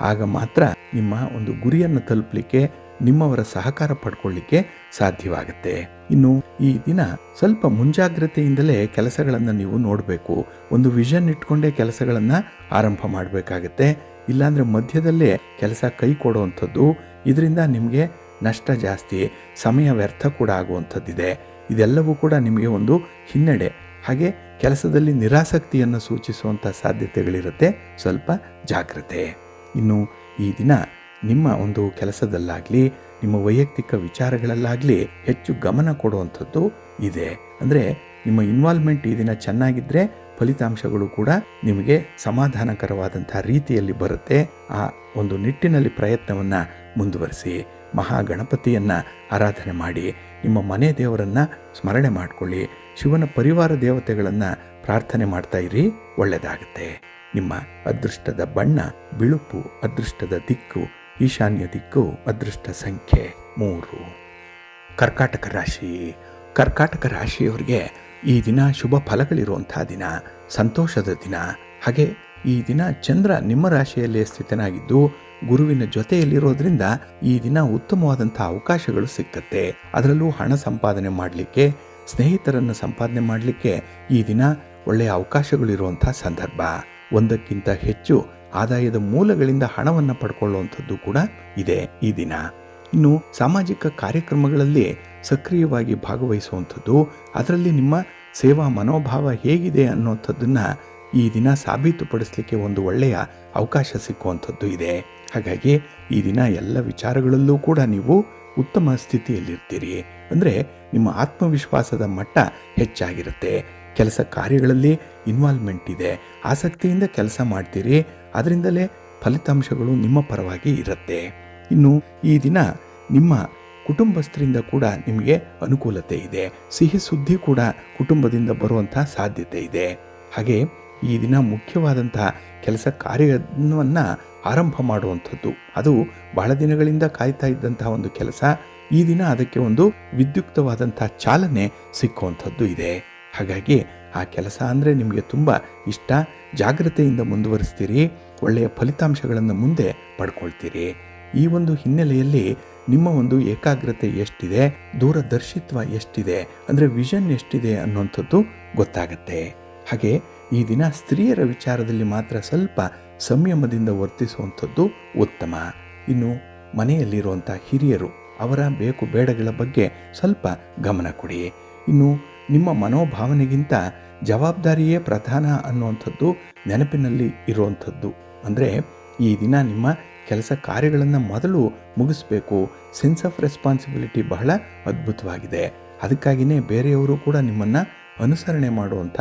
ಆಗ ಮಾತ್ರ ನಿಮ್ಮ ಒಂದು ಗುರಿಯನ್ನು ತಲುಪಲಿಕ್ಕೆ, ನಿಮ್ಮವರ ಸಹಕಾರ ಪಡ್ಕೊಳ್ಳಿಕ್ಕೆ ಸಾಧ್ಯವಾಗುತ್ತೆ. ಇನ್ನು ಈ ದಿನ ಸ್ವಲ್ಪ ಮುಂಜಾಗ್ರತೆಯಿಂದಲೇ ಕೆಲಸಗಳನ್ನು ನೀವು ನೋಡಬೇಕು. ಒಂದು ವಿಷನ್ ಇಟ್ಕೊಂಡೇ ಕೆಲಸಗಳನ್ನು ಆರಂಭ ಮಾಡಬೇಕಾಗತ್ತೆ. ಇಲ್ಲಾಂದರೆ ಮಧ್ಯದಲ್ಲೇ ಕೆಲಸ ಕೈ ಕೊಡುವಂಥದ್ದು. ಇದರಿಂದ ನಿಮಗೆ ನಷ್ಟ ಜಾಸ್ತಿ, ಸಮಯ ವ್ಯರ್ಥ ಕೂಡ ಆಗುವಂಥದ್ದಿದೆ. ಇದೆಲ್ಲವೂ ಕೂಡ ನಿಮಗೆ ಒಂದು ಹಿನ್ನಡೆ, ಹಾಗೆ ಕೆಲಸದಲ್ಲಿ ನಿರಾಸಕ್ತಿಯನ್ನು ಸೂಚಿಸುವಂಥ ಸಾಧ್ಯತೆಗಳಿರುತ್ತೆ. ಸ್ವಲ್ಪ ಜಾಗ್ರತೆ. ಇನ್ನು ಈ ದಿನ ನಿಮ್ಮ ಒಂದು ಕೆಲಸದಲ್ಲಾಗಲಿ, ನಿಮ್ಮ ವೈಯಕ್ತಿಕ ವಿಚಾರಗಳಲ್ಲಾಗಲಿ ಹೆಚ್ಚು ಗಮನ ಕೊಡುವಂಥದ್ದು ಇದೆ. ಅಂದರೆ ನಿಮ್ಮ ಇನ್ವಾಲ್ವ್ಮೆಂಟ್ ಈ ದಿನ ಚೆನ್ನಾಗಿದ್ದರೆ ಫಲಿತಾಂಶಗಳು ಕೂಡ ನಿಮಗೆ ಸಮಾಧಾನಕರವಾದಂಥ ರೀತಿಯಲ್ಲಿ ಬರುತ್ತೆ. ಆ ಒಂದು ನಿಟ್ಟಿನಲ್ಲಿ ಪ್ರಯತ್ನವನ್ನು ಮುಂದುವರಿಸಿ. ಮಹಾಗಣಪತಿಯನ್ನು ಆರಾಧನೆ ಮಾಡಿ. ನಿಮ್ಮ ಮನೆ ದೇವರನ್ನು ಸ್ಮರಣೆ ಮಾಡಿಕೊಳ್ಳಿ. ಶಿವನ ಪರಿವಾರ ದೇವತೆಗಳನ್ನು ಪ್ರಾರ್ಥನೆ ಮಾಡ್ತಾ ಇರಿ, ಒಳ್ಳೆಯದಾಗುತ್ತೆ. ನಿಮ್ಮ ಅದೃಷ್ಟದ ಬಣ್ಣ ಬಿಳುಪು, ಅದೃಷ್ಟದ ದಿಕ್ಕು ಈಶಾನ್ಯ ದಿಕ್ಕು, ಅದೃಷ್ಟ ಸಂಖ್ಯೆ 3. ಕರ್ಕಾಟಕ ರಾಶಿ. ಕರ್ಕಾಟಕ ರಾಶಿಯವರಿಗೆ ಈ ದಿನ ಶುಭ ಫಲಗಳಿರುವಂಥ ದಿನ, ಸಂತೋಷದ ದಿನ. ಹಾಗೆ ಈ ದಿನ ಚಂದ್ರ ನಿಮ್ಮ ರಾಶಿಯಲ್ಲೇ ಸ್ಥಿತನಾಗಿದ್ದು ಗುರುವಿನ ಜೊತೆಯಲ್ಲಿರೋದ್ರಿಂದ ಈ ದಿನ ಉತ್ತಮವಾದಂಥ ಅವಕಾಶಗಳು ಸಿಕ್ಕತ್ತೆ. ಅದರಲ್ಲೂ ಹಣ ಸಂಪಾದನೆ ಮಾಡಲಿಕ್ಕೆ, ಸ್ನೇಹಿತರನ್ನು ಸಂಪಾದನೆ ಮಾಡಲಿಕ್ಕೆ ಈ ದಿನ ಒಳ್ಳೆಯ ಅವಕಾಶಗಳಿರುವಂಥ ಸಂದರ್ಭ. ಒಂದಕ್ಕಿಂತ ಹೆಚ್ಚು ಆದಾಯದ ಮೂಲಗಳಿಂದ ಹಣವನ್ನು ಪಡ್ಕೊಳ್ಳುವಂಥದ್ದು ಕೂಡ ಇದೆ ಈ ದಿನ. ಇನ್ನು ಸಾಮಾಜಿಕ ಕಾರ್ಯಕ್ರಮಗಳಲ್ಲಿ ಸಕ್ರಿಯವಾಗಿ ಭಾಗವಹಿಸುವಂಥದ್ದು, ಅದರಲ್ಲಿ ನಿಮ್ಮ ಸೇವಾ ಮನೋಭಾವ ಹೇಗಿದೆ ಅನ್ನುವಂಥದ್ದನ್ನು ಈ ದಿನ ಸಾಬೀತುಪಡಿಸಲಿಕ್ಕೆ ಒಂದು ಒಳ್ಳೆಯ ಅವಕಾಶ ಸಿಕ್ಕುವಂಥದ್ದು ಇದೆ. ಹಾಗಾಗಿ ಈ ದಿನ ಎಲ್ಲ ವಿಚಾರಗಳಲ್ಲೂ ಕೂಡ ನೀವು ಉತ್ತಮ ಸ್ಥಿತಿಯಲ್ಲಿರ್ತೀರಿ. ಅಂದರೆ ನಿಮ್ಮ ಆತ್ಮವಿಶ್ವಾಸದ ಮಟ್ಟ ಹೆಚ್ಚಾಗಿರುತ್ತೆ. ಕೆಲಸ ಕಾರ್ಯಗಳಲ್ಲಿ ಇನ್ವಾಲ್ವ್ಮೆಂಟ್ ಇದೆ, ಆಸಕ್ತಿಯಿಂದ ಕೆಲಸ ಮಾಡ್ತೀರಿ. ಅದರಿಂದಲೇ ಫಲಿತಾಂಶಗಳು ನಿಮ್ಮ ಪರವಾಗಿ ಇರುತ್ತೆ. ಇನ್ನು ಈ ದಿನ ನಿಮ್ಮ ಕುಟುಂಬಸ್ಥರಿಂದ ಕೂಡ ನಿಮಗೆ ಅನುಕೂಲತೆ ಇದೆ. ಸಿಹಿ ಸುದ್ದಿ ಕೂಡ ಕುಟುಂಬದಿಂದ ಬರುವಂಥ ಸಾಧ್ಯತೆ ಇದೆ. ಹಾಗೆ ಈ ದಿನ ಮುಖ್ಯವಾದಂತಹ ಕೆಲಸ ಕಾರ್ಯವನ್ನು ಆರಂಭ ಮಾಡುವಂಥದ್ದು, ಅದು ಬಹಳ ದಿನಗಳಿಂದ ಕಾಯ್ತಾ ಇದ್ದಂತಹ ಒಂದು ಕೆಲಸ, ಈ ದಿನ ಅದಕ್ಕೆ ಒಂದು ವಿದ್ಯುಕ್ತವಾದಂಥ ಚಾಲನೆ ಸಿಕ್ಕುವಂಥದ್ದು ಇದೆ. ಹಾಗಾಗಿ ಆ ಕೆಲಸ ಅಂದರೆ ನಿಮಗೆ ತುಂಬ ಇಷ್ಟ. ಜಾಗ್ರತೆಯಿಂದ ಮುಂದುವರಿಸ್ತೀರಿ, ಒಳ್ಳೆಯ ಫಲಿತಾಂಶಗಳನ್ನು ಮುಂದೆ ಪಡ್ಕೊಳ್ತೀರಿ. ಈ ಒಂದು ಹಿನ್ನೆಲೆಯಲ್ಲಿ ನಿಮ್ಮ ಒಂದು ಏಕಾಗ್ರತೆ ಎಷ್ಟಿದೆ, ದೂರದರ್ಶಿತ್ವ ಎಷ್ಟಿದೆ, ಅಂದರೆ ವಿಷನ್ ಎಷ್ಟಿದೆ ಅನ್ನುವಂಥದ್ದು ಗೊತ್ತಾಗತ್ತೆ. ಹಾಗೆ ಈ ದಿನ ಸ್ತ್ರೀಯರ ವಿಚಾರದಲ್ಲಿ ಮಾತ್ರ ಸ್ವಲ್ಪ ಸಂಯಮದಿಂದ ವರ್ತಿಸುವಂಥದ್ದು ಉತ್ತಮ. ಇನ್ನು ಮನೆಯಲ್ಲಿರುವಂಥ ಹಿರಿಯರು, ಅವರ ಬೇಕು ಬೇಡಗಳ ಬಗ್ಗೆ ಸ್ವಲ್ಪ ಗಮನ ಕೊಡಿ. ಇನ್ನು ನಿಮ್ಮ ಮನೋಭಾವನೆಗಿಂತ ಜವಾಬ್ದಾರಿಯೇ ಪ್ರಧಾನ ಅನ್ನುವಂಥದ್ದು ನೆನಪಿನಲ್ಲಿ ಇರುವಂಥದ್ದು. ಅಂದರೆ ಈ ದಿನ ನಿಮ್ಮ ಕೆಲಸ ಕಾರ್ಯಗಳನ್ನು ಮೊದಲು ಮುಗಿಸ್ಬೇಕು. ಸೆನ್ಸ್ ಆಫ್ ರೆಸ್ಪಾನ್ಸಿಬಿಲಿಟಿ ಬಹಳ ಅದ್ಭುತವಾಗಿದೆ. ಅದಕ್ಕಾಗಿಯೇ ಬೇರೆಯವರು ಕೂಡ ನಿಮ್ಮನ್ನು ಅನುಸರಣೆ ಮಾಡುವಂಥ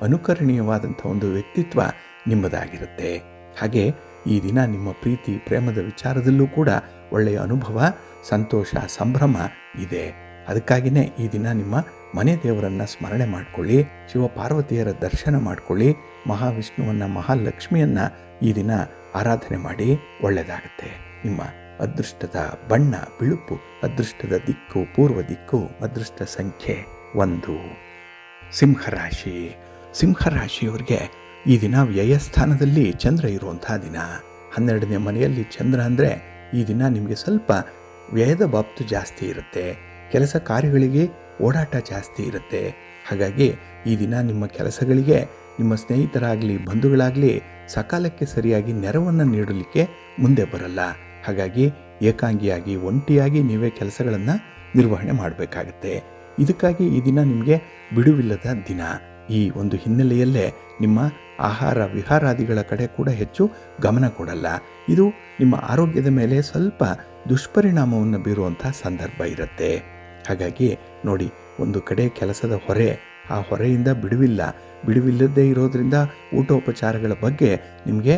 ಅನುಕರಣೀಯವಾದಂಥ ಒಂದು ವ್ಯಕ್ತಿತ್ವ ನಿಮ್ಮದಾಗಿರುತ್ತೆ. ಹಾಗೆ ಈ ದಿನ ನಿಮ್ಮ ಪ್ರೀತಿ ಪ್ರೇಮದ ವಿಚಾರದಲ್ಲೂ ಕೂಡ ಒಳ್ಳೆಯ ಅನುಭವ, ಸಂತೋಷ, ಸಂಭ್ರಮ ಇದೆ. ಅದಕ್ಕಾಗಿಯೇ ಈ ದಿನ ನಿಮ್ಮ ಮನೆ ದೇವರನ್ನು ಸ್ಮರಣೆ ಮಾಡಿಕೊಳ್ಳಿ, ಶಿವ ಪಾರ್ವತಿಯರ ದರ್ಶನ ಮಾಡಿಕೊಳ್ಳಿ, ಮಹಾವಿಷ್ಣುವನ್ನು, ಮಹಾಲಕ್ಷ್ಮಿಯನ್ನು ಈ ದಿನ ಆರಾಧನೆ ಮಾಡಿ ಒಳ್ಳೆಯದಾಗುತ್ತೆ. ನಿಮ್ಮ ಅದೃಷ್ಟದ ಬಣ್ಣ ಬಿಳುಪು, ಅದೃಷ್ಟದ ದಿಕ್ಕು ಪೂರ್ವ ದಿಕ್ಕು, ಅದೃಷ್ಟ ಸಂಖ್ಯೆ 1. ಸಿಂಹರಾಶಿ. ಸಿಂಹರಾಶಿಯವರಿಗೆ ಈ ದಿನ ವ್ಯಯಸ್ಥಾನದಲ್ಲಿ ಚಂದ್ರ ಇರುವಂತಹ ದಿನ. 12ನೇ ಮನೆಯಲ್ಲಿ ಚಂದ್ರ ಅಂದರೆ ಈ ದಿನ ನಿಮಗೆ ಸ್ವಲ್ಪ ವ್ಯಯದ ಬಾಬ್ತು ಜಾಸ್ತಿ ಇರುತ್ತೆ. ಕೆಲಸ ಕಾರ್ಯಗಳಿಗೆ ಓಡಾಟ ಜಾಸ್ತಿ ಇರುತ್ತೆ. ಹಾಗಾಗಿ ಈ ದಿನ ನಿಮ್ಮ ಕೆಲಸಗಳಿಗೆ ನಿಮ್ಮ ಸ್ನೇಹಿತರಾಗಲಿ ಬಂಧುಗಳಾಗಲಿ ಸಕಾಲಕ್ಕೆ ಸರಿಯಾಗಿ ನೆರವನ್ನು ನೀಡಲಿಕ್ಕೆ ಮುಂದೆ ಬರಲ್ಲ. ಹಾಗಾಗಿ ಏಕಾಂಗಿಯಾಗಿ ಒಂಟಿಯಾಗಿ ನೀವೇ ಕೆಲಸಗಳನ್ನು ನಿರ್ವಹಣೆ ಮಾಡಬೇಕಾಗತ್ತೆ. ಇದಕ್ಕಾಗಿ ಈ ದಿನ ನಿಮಗೆ ಬಿಡುವಿಲ್ಲದ ದಿನ. ಈ ಒಂದು ಹಿನ್ನೆಲೆಯಲ್ಲೇ ನಿಮ್ಮ ಆಹಾರ ವಿಹಾರಾದಿಗಳ ಕಡೆ ಕೂಡ ಹೆಚ್ಚು ಗಮನ ಕೊಡಲ್ಲ. ಇದು ನಿಮ್ಮ ಆರೋಗ್ಯದ ಮೇಲೆ ಸ್ವಲ್ಪ ದುಷ್ಪರಿಣಾಮವನ್ನು ಬೀರುವಂಥ ಸಂದರ್ಭ ಇರುತ್ತೆ. ಹಾಗಾಗಿ ನೋಡಿ, ಒಂದು ಕಡೆ ಕೆಲಸದ ಹೊರೆ, ಆ ಹೊರೆಯಿಂದ ಬಿಡುವಿಲ್ಲದೇ ಇರೋದ್ರಿಂದ ಊಟೋಪಚಾರಗಳ ಬಗ್ಗೆ ನಿಮಗೆ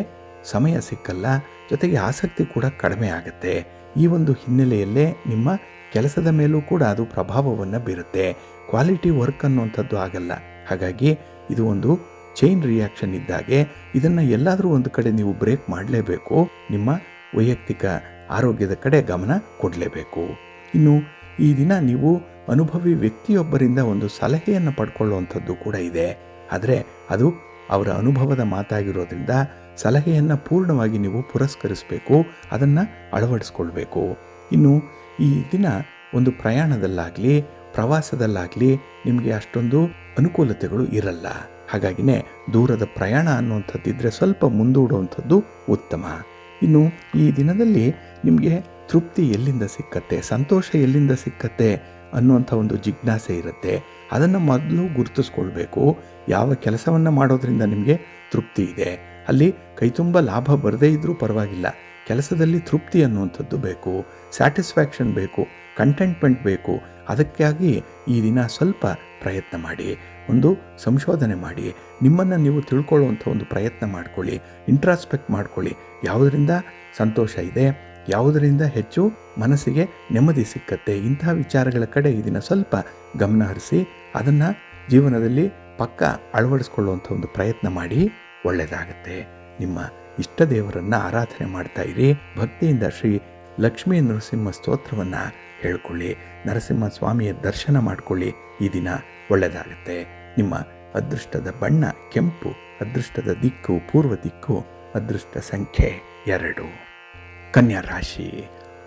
ಸಮಯ ಸಿಕ್ಕಲ್ಲ, ಜೊತೆಗೆ ಆಸಕ್ತಿ ಕೂಡ ಕಡಿಮೆ ಆಗುತ್ತೆ. ಈ ಒಂದು ಹಿನ್ನೆಲೆಯಲ್ಲೇ ನಿಮ್ಮ ಕೆಲಸದ ಮೇಲೂ ಕೂಡ ಅದು ಪ್ರಭಾವವನ್ನು ಬೀರುತ್ತೆ. ಕ್ವಾಲಿಟಿ ವರ್ಕ್ ಅನ್ನುವಂಥದ್ದು ಆಗಲ್ಲ. ಹಾಗಾಗಿ ಇದು ಒಂದು ಚೈನ್ ರಿಯಾಕ್ಷನ್ ಇದ್ದಾಗೆ ಇದನ್ನು ಎಲ್ಲಾದರೂ ಒಂದು ಕಡೆ ನೀವು ಬ್ರೇಕ್ ಮಾಡಲೇಬೇಕು. ನಿಮ್ಮ ವೈಯಕ್ತಿಕ ಆರೋಗ್ಯದ ಕಡೆ ಗಮನ ಕೊಡಲೇಬೇಕು. ಇನ್ನು ಈ ದಿನ ನೀವು ಅನುಭವಿ ವ್ಯಕ್ತಿಯೊಬ್ಬರಿಂದ ಒಂದು ಸಲಹೆಯನ್ನು ಪಡ್ಕೊಳ್ಳುವಂಥದ್ದು ಕೂಡ ಇದೆ. ಆದರೆ ಅದು ಅವರ ಅನುಭವದ ಮಾತಾಗಿರೋದ್ರಿಂದ ಸಲಹೆಯನ್ನು ಪೂರ್ಣವಾಗಿ ನೀವು ಪುರಸ್ಕರಿಸಬೇಕು, ಅದನ್ನು ಅಳವಡಿಸ್ಕೊಳ್ಬೇಕು. ಇನ್ನು ಈ ದಿನ ಒಂದು ಪ್ರಯಾಣದಲ್ಲಾಗಲಿ ಪ್ರವಾಸದಲ್ಲಾಗಲಿ ನಿಮಗೆ ಅಷ್ಟೊಂದು ಅನುಕೂಲತೆಗಳು ಇರಲ್ಲ. ಹಾಗಾಗಿನೇ ದೂರದ ಪ್ರಯಾಣ ಅನ್ನುವಂಥದ್ದಿದ್ರೆ ಸ್ವಲ್ಪ ಮುಂದೂಡುವಂಥದ್ದು ಉತ್ತಮ. ಇನ್ನು ಈ ದಿನದಲ್ಲಿ ನಿಮಗೆ ತೃಪ್ತಿ ಎಲ್ಲಿಂದ ಸಿಕ್ಕತ್ತೆ, ಸಂತೋಷ ಎಲ್ಲಿಂದ ಸಿಕ್ಕತ್ತೆ ಅನ್ನುವಂಥ ಒಂದು ಜಿಜ್ಞಾಸೆ ಇರುತ್ತೆ. ಅದನ್ನು ಮೊದಲು ಗುರುತಿಸ್ಕೊಳ್ಬೇಕು. ಯಾವ ಕೆಲಸವನ್ನು ಮಾಡೋದ್ರಿಂದ ನಿಮಗೆ ತೃಪ್ತಿ ಇದೆ, ಅಲ್ಲಿ ಕೈತುಂಬ ಲಾಭ ಬರದೇ ಇದ್ದರೂ ಪರವಾಗಿಲ್ಲ, ಕೆಲಸದಲ್ಲಿ ತೃಪ್ತಿ ಅನ್ನುವಂಥದ್ದು ಬೇಕು, ಸ್ಯಾಟಿಸ್ಫ್ಯಾಕ್ಷನ್ ಬೇಕು, ಕಂಟೆಂಟ್ಮೆಂಟ್ ಬೇಕು. ಅದಕ್ಕಾಗಿ ಈ ದಿನ ಸ್ವಲ್ಪ ಪ್ರಯತ್ನ ಮಾಡಿ, ಒಂದು ಸಂಶೋಧನೆ ಮಾಡಿ, ನಿಮ್ಮನ್ನು ನೀವು ತಿಳ್ಕೊಳ್ಳುವಂಥ ಒಂದು ಪ್ರಯತ್ನ ಮಾಡ್ಕೊಳ್ಳಿ, ಇಂಟ್ರಾಸ್ಪೆಕ್ಟ್ ಮಾಡ್ಕೊಳ್ಳಿ. ಯಾವುದರಿಂದ ಸಂತೋಷ ಇದೆ, ಯಾವುದರಿಂದ ಹೆಚ್ಚು ಮನಸ್ಸಿಗೆ ನೆಮ್ಮದಿ ಸಿಕ್ಕತ್ತೆ, ಇಂಥ ವಿಚಾರಗಳ ಕಡೆ ಈ ದಿನ ಸ್ವಲ್ಪ ಗಮನ ಹರಿಸಿ ಅದನ್ನು ಜೀವನದಲ್ಲಿ ಪಕ್ಕ ಅಳವಡಿಸ್ಕೊಳ್ಳುವಂಥ ಒಂದು ಪ್ರಯತ್ನ ಮಾಡಿ ಒಳ್ಳೆಯದಾಗತ್ತೆ. ನಿಮ್ಮ ಇಷ್ಟ ದೇವರನ್ನು ಆರಾಧನೆ ಮಾಡ್ತಾ ಇರಿ. ಭಕ್ತಿಯಿಂದ ಶ್ರೀ ಲಕ್ಷ್ಮೀ ನರಸಿಂಹ ಸ್ತೋತ್ರವನ್ನು ಹೇಳ್ಕೊಳ್ಳಿ, ನರಸಿಂಹ ಸ್ವಾಮಿಯ ದರ್ಶನ ಮಾಡಿಕೊಳ್ಳಿ. ಈ ದಿನ ಒಳ್ಳೆಯದಾಗತ್ತೆ. ನಿಮ್ಮ ಅದೃಷ್ಟದ ಬಣ್ಣ ಕೆಂಪು, ಅದೃಷ್ಟದ ದಿಕ್ಕು ಪೂರ್ವ ದಿಕ್ಕು, ಅದೃಷ್ಟ ಸಂಖ್ಯೆ 2. ಕನ್ಯಾ ರಾಶಿ.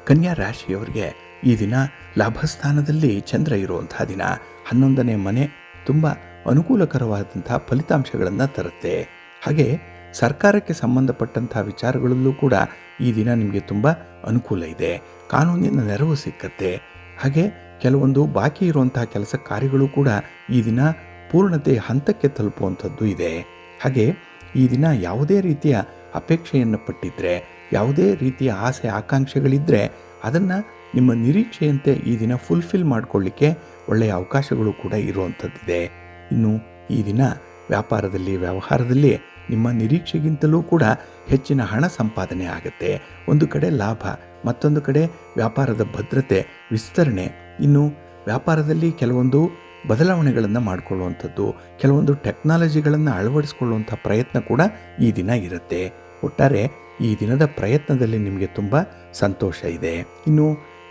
ಕನ್ಯಾ ರಾಶಿಯವರಿಗೆ ಈ ದಿನ ಲಾಭಸ್ಥಾನದಲ್ಲಿ ಚಂದ್ರ ಇರುವಂತಹ ದಿನ. 11ನೇ ಮನೆ ತುಂಬ ಅನುಕೂಲಕರವಾದಂಥ ಫಲಿತಾಂಶಗಳನ್ನು ತರುತ್ತೆ. ಹಾಗೆ ಸರ್ಕಾರಕ್ಕೆ ಸಂಬಂಧಪಟ್ಟಂಥ ವಿಚಾರಗಳಲ್ಲೂ ಕೂಡ ಈ ದಿನ ನಿಮಗೆ ತುಂಬ ಅನುಕೂಲ ಇದೆ. ಕಾನೂನಿನ ನೆರವು ಸಿಕ್ಕತ್ತೆ. ಹಾಗೆ ಕೆಲವೊಂದು ಬಾಕಿ ಇರುವಂಥ ಕೆಲಸ ಕಾರ್ಯಗಳು ಕೂಡ ಈ ದಿನ ಪೂರ್ಣತೆ ಹಂತಕ್ಕೆ ತಲುಪುವಂಥದ್ದು ಇದೆ. ಹಾಗೆ ಈ ದಿನ ಯಾವುದೇ ರೀತಿಯ ಅಪೇಕ್ಷೆಯನ್ನು ಪಟ್ಟಿದ್ರೆ, ಯಾವುದೇ ರೀತಿಯ ಆಸೆ ಆಕಾಂಕ್ಷೆಗಳಿದ್ದರೆ ಅದನ್ನು ನಿಮ್ಮ ನಿರೀಕ್ಷೆಯಂತೆ ಈ ದಿನ ಫುಲ್ಫಿಲ್ ಮಾಡಿಕೊಳ್ಳಿಕ್ಕೆ ಒಳ್ಳೆಯ ಅವಕಾಶಗಳು ಕೂಡ ಇರುವಂಥದ್ದಿದೆ. ಇನ್ನು ಈ ದಿನ ವ್ಯಾಪಾರದಲ್ಲಿ ವ್ಯವಹಾರದಲ್ಲಿ ನಿಮ್ಮ ನಿರೀಕ್ಷೆಗಿಂತಲೂ ಕೂಡ ಹೆಚ್ಚಿನ ಹಣ ಸಂಪಾದನೆ ಆಗುತ್ತೆ. ಒಂದು ಕಡೆ ಲಾಭ, ಮತ್ತೊಂದು ಕಡೆ ವ್ಯಾಪಾರದ ಭದ್ರತೆ ವಿಸ್ತರಣೆ. ಇನ್ನು ವ್ಯಾಪಾರದಲ್ಲಿ ಕೆಲವೊಂದು ಬದಲಾವಣೆಗಳನ್ನು ಮಾಡಿಕೊಳ್ಳುವಂಥದ್ದು, ಕೆಲವೊಂದು ಟೆಕ್ನಾಲಜಿಗಳನ್ನು ಅಳವಡಿಸ್ಕೊಳ್ಳುವಂಥ ಪ್ರಯತ್ನ ಕೂಡ ಈ ದಿನ ಇರುತ್ತೆ. ಒಟ್ಟಾರೆ ಈ ದಿನದ ಪ್ರಯತ್ನದಲ್ಲಿ ನಿಮಗೆ ತುಂಬ ಸಂತೋಷ ಇದೆ. ಇನ್ನು